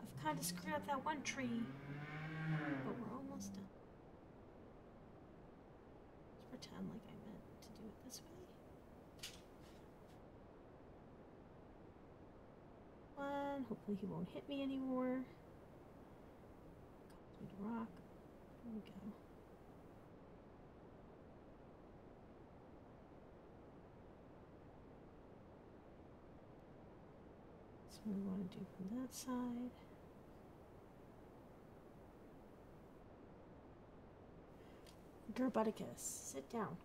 I've kind of screwed up that one tree, but we're almost done. Let's pretend like I meant to do it this way. One, hopefully he won't hit me anymore. Cause me to rock. There we go. That's what we want to do from that side. Durbuticus, sit down.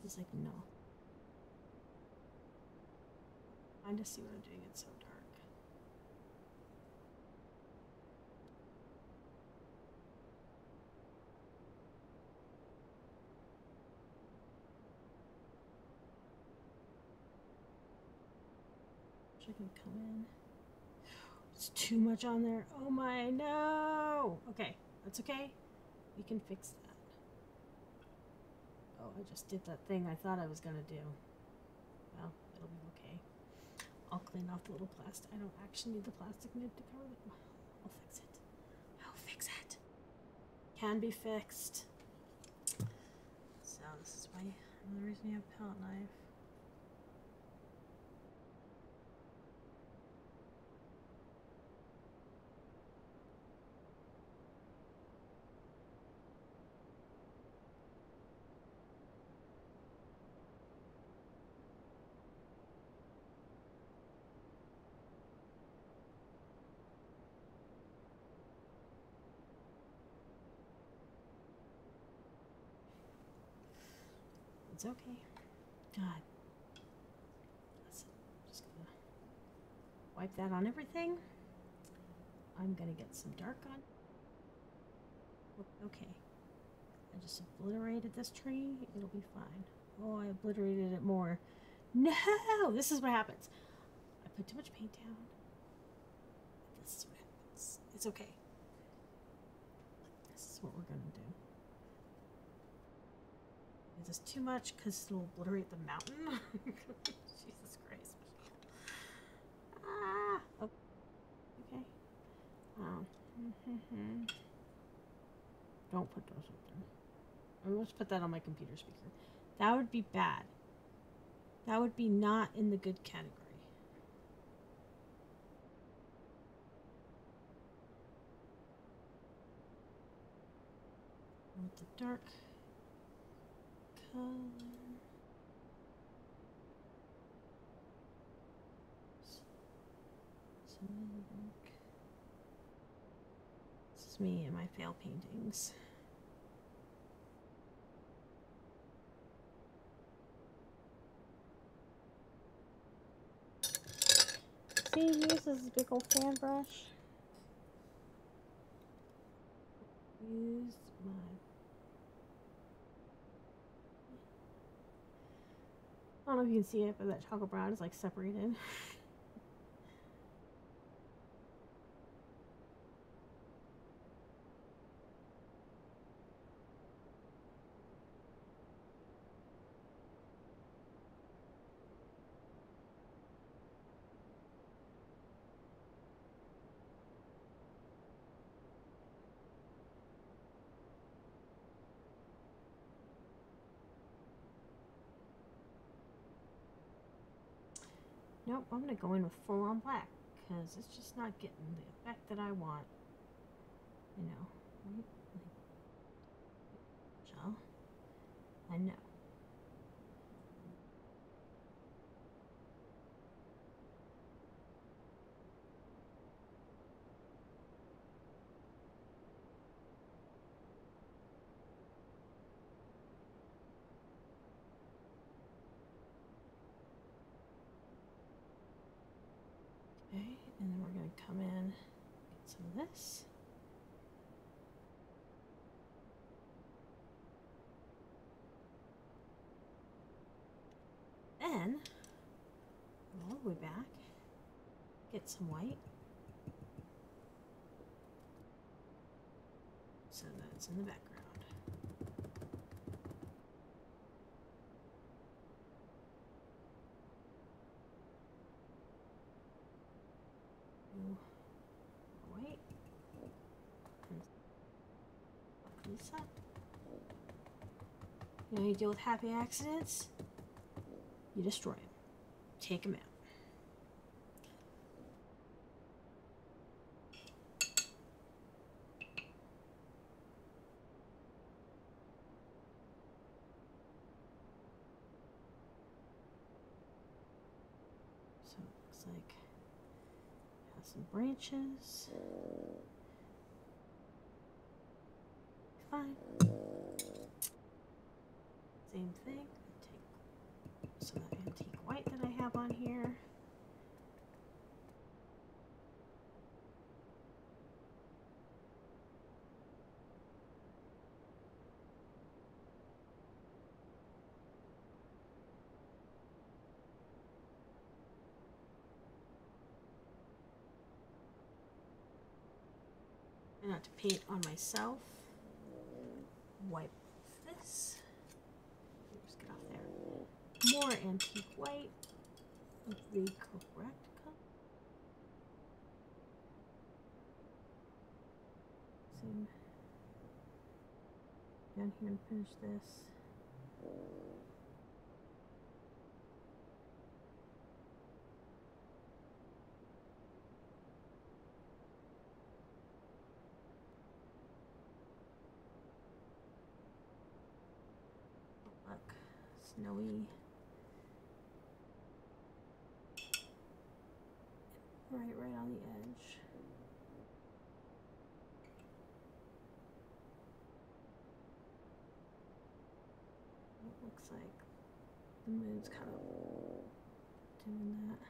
He's like, no. I just see what I'm doing, it's so dark. I can come in. It's too much on there. Oh my, no! Okay, that's okay. We can fix that. Oh, I just did that thing I thought I was gonna do. Well, it'll be okay. I'll clean off the little plastic. I don't actually need the plastic nib to cover it. I'll fix it. I'll fix it. Can be fixed. So this is why another reason you have a palette knife. It's okay. God. That's it. Just gonna wipe that on everything. I'm gonna get some dark on. Okay. I just obliterated this tree. It'll be fine. Oh, I obliterated it more. No! This is what happens. I put too much paint down. This is what happens. It's okay. This is what we're gonna do. Is this too much? Because it'll obliterate the mountain? Jesus Christ. Ah! Oh. Okay. Don't put those up there. I'm going to put that on my computer speaker. That would be bad. That would be not in the good category. With the dark color. This is me and my fail paintings. See, he uses this big old fan brush. Used my. I don't know if you can see it, but that chocolate brown is like separated. Nope, I'm gonna go in with full on black because it's just not getting the effect that I want. You know, right? Gel. I know. Okay, and then we're going to come in, get some of this. Then, go all the way back, get some white. So that's in the background. White. And this up. You know, you deal with happy accidents, you destroy them. Take them out. So it looks like it has some branches. Fine. Same thing. Take some of that antique white that I have on here. And not to paint on myself. Wipe this. Just get off there. More antique white with the correct color. Same down here and finish this. Look, snowy. Right on the edge. It looks like the moon's kind of doing that.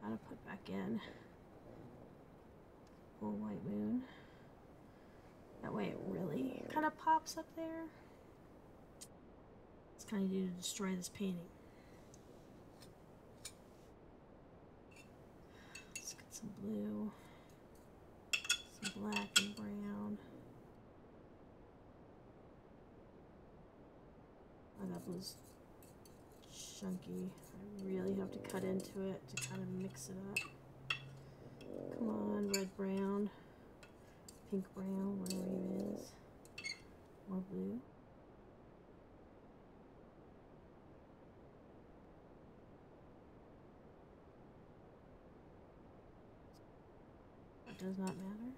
Gotta put back in full white moon. That way it really kind of pops up there. It's kind of due to destroy this painting. Let's get some blue, some black and brown. Oh, that blue's chunky. I really have to cut into it to kind of mix it up. Come on, red, brown, pink, brown, whatever it is. More blue. does not matter.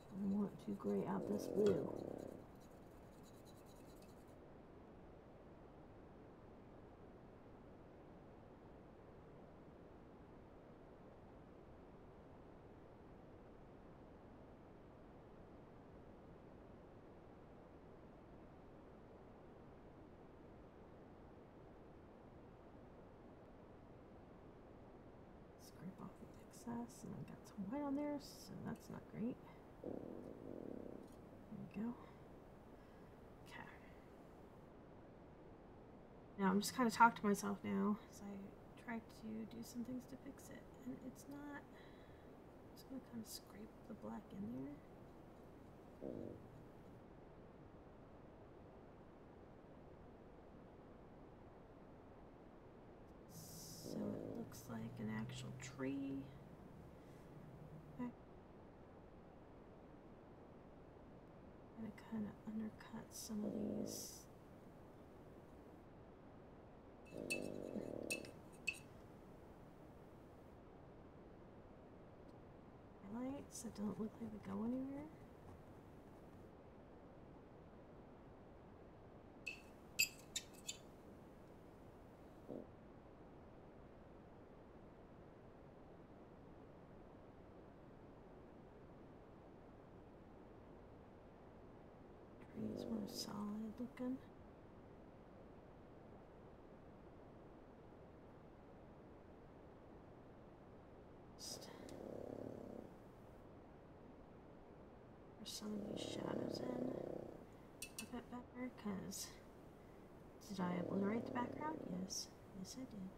I want to gray out this blue. Scrape off the excess, and I got some white on there, so that's not great. There we go. Okay. Now I'm just kind of talking to myself now as I try to do some things to fix it, and it's not. I'm just gonna kind of scrape the black in there. So it looks like an actual tree. Okay. I'm gonna kind of undercut some of these. Highlights that don't look like they go anywhere. Trees were solid looking. Some of these shadows in a bit better, because did I obliterate the background? Yes. Yes, I did.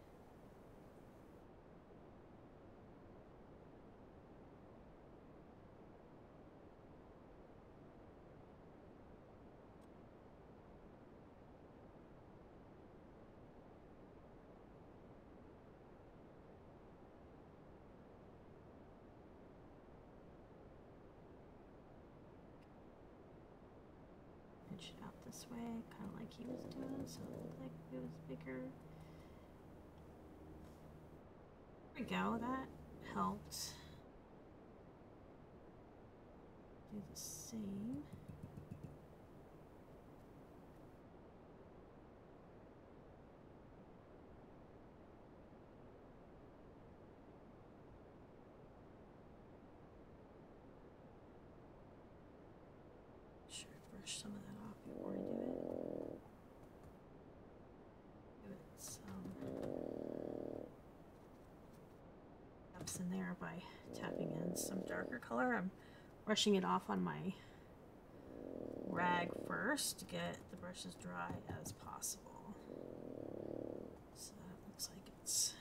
Pitch it out this way, kind of like he was doing, so it looked like it was bigger. There we go, that helped. Do the same. Sure, brush some of that off before I do it. Give it some taps in there by tapping in some darker color. I'm brushing it off on my rag first to get the brush as dry as possible. So that looks like it's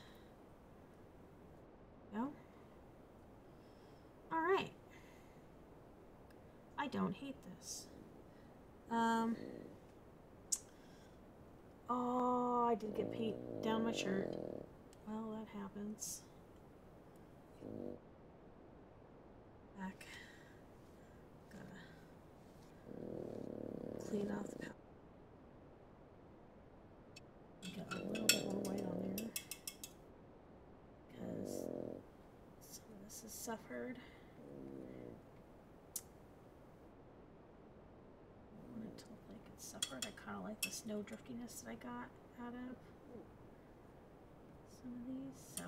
go. All right. I don't hate this. Oh, I did get paint down my shirt. Well, that happens. Back. Gotta clean off the powder. Got a little bit more white on there because some of this has suffered. I want it to look like it's suffered. I kind of like the snow driftiness that I got out of some of these, so I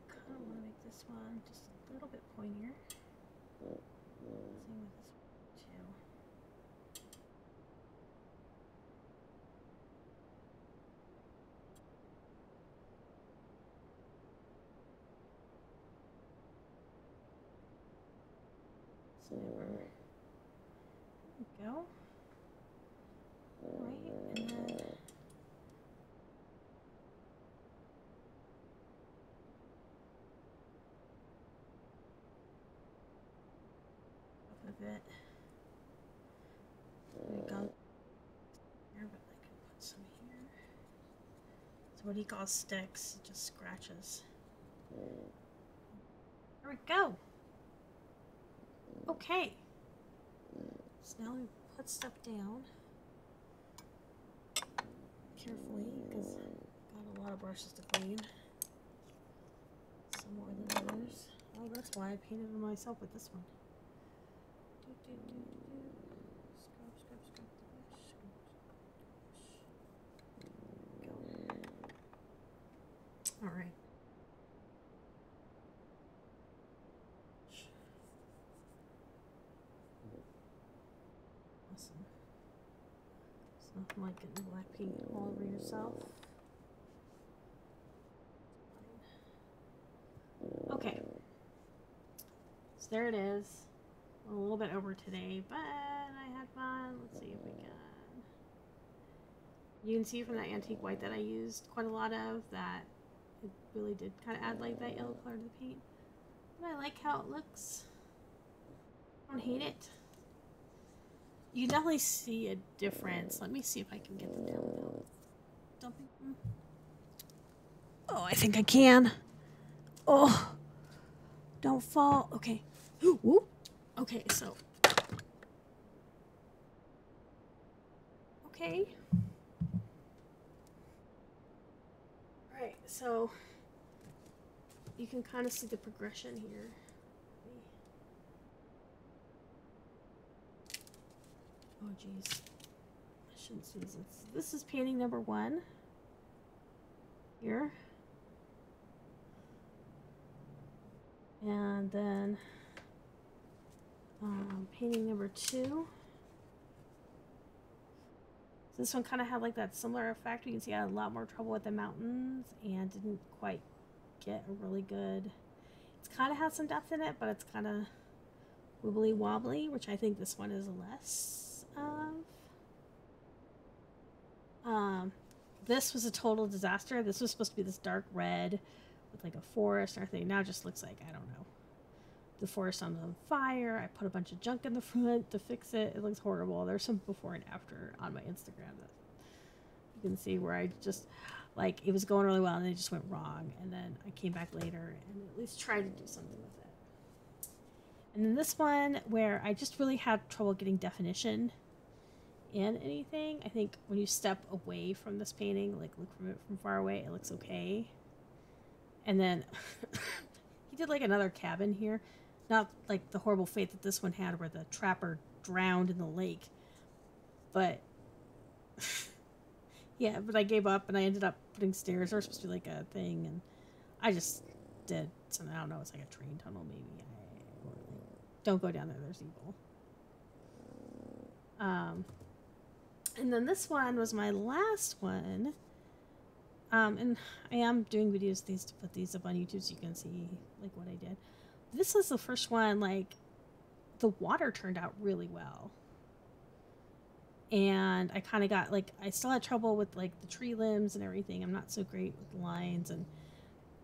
kind of want to make this one just a little bit pointier. Same with this one too. Snipper. There we go. Right, and then off of it. There we go. Here, but I can put some here. So what he calls sticks, just scratches. There we go. Okay. So now we put stuff down carefully because I've got a lot of brushes to clean. Some more than others. Oh, that's why I painted them myself with this one. All right. Awesome. It's nothing like getting black paint all over yourself. Okay. So there it is. A little bit over today, but I had fun. Let's see if we can. You can see from that antique white that I used quite a lot of that it really did kind of add like that yellow color to the paint. But I like how it looks. I don't hate it. You can definitely see a difference. Let me see if I can get them down now. Dumping them. Oh, I think I can. Oh, don't fall. Okay. Ooh. Okay, so. Okay. Alright, so you can kind of see the progression here. Oh, geez. I shouldn't see this. This is painting number 1. Here. And then painting number 2. This one kind of had like that similar effect. You can see I had a lot more trouble with the mountains and didn't quite get a really good. It's kind of has some depth in it, but it's kind of wibbly wobbly, which I think this one is less of. This was a total disaster. This was supposed to be this dark red with like a forest and everything. Now it just looks like, I don't know, the forest on fire. I put a bunch of junk in the front to fix it. It looks horrible. There's some before and after on my Instagram that you can see where I just, like, it was going really well and it just went wrong. And then I came back later and at least tried to do something with it. And then this one where I just really had trouble getting definition in anything. I think when you step away from this painting, like look from it from far away, it looks okay. And then he did like another cabin here. Not like the horrible fate that this one had where the trapper drowned in the lake. But yeah, but I gave up and I ended up putting stairs. They were supposed to be like a thing and I just did something. I don't know, it's like a train tunnel maybe. Don't go down there, there's evil. And then this one was my last one. And I am doing videos to put these up on YouTube so you can see like what I did. This was the first one, like, the water turned out really well. And I kind of got, like, I still had trouble with, like, the tree limbs and everything. I'm not so great with the lines. And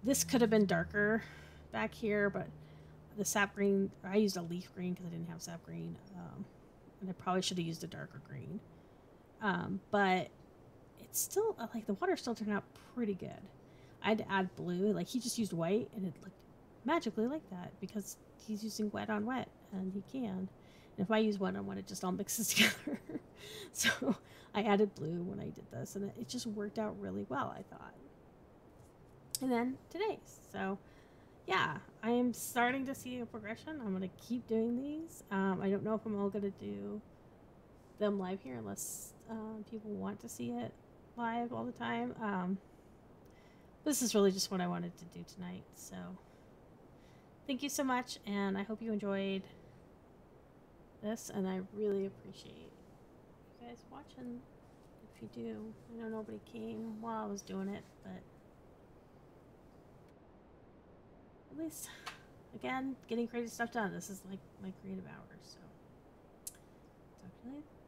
this could have been darker back here, but the sap green, I used a leaf green because I didn't have sap green. And I probably should have used a darker green. But it's still, like, the water still turned out pretty good. I had to add blue. Like, he just used white, and it looked magically like that because he's using wet on wet, and he can. And if I use wet on wet, it just all mixes together. So I added blue when I did this, and it just worked out really well, I thought. And then today's. So, yeah, I am starting to see a progression. I'm going to keep doing these. I don't know if I'm all going to do them live here unless people want to see it live all the time. This is really just what I wanted to do tonight. So thank you so much, and I hope you enjoyed this, and I really appreciate you guys watching. If you do, I know nobody came while I was doing it, but at least, again, getting creative stuff done. This is like my creative hours, so talk to you later.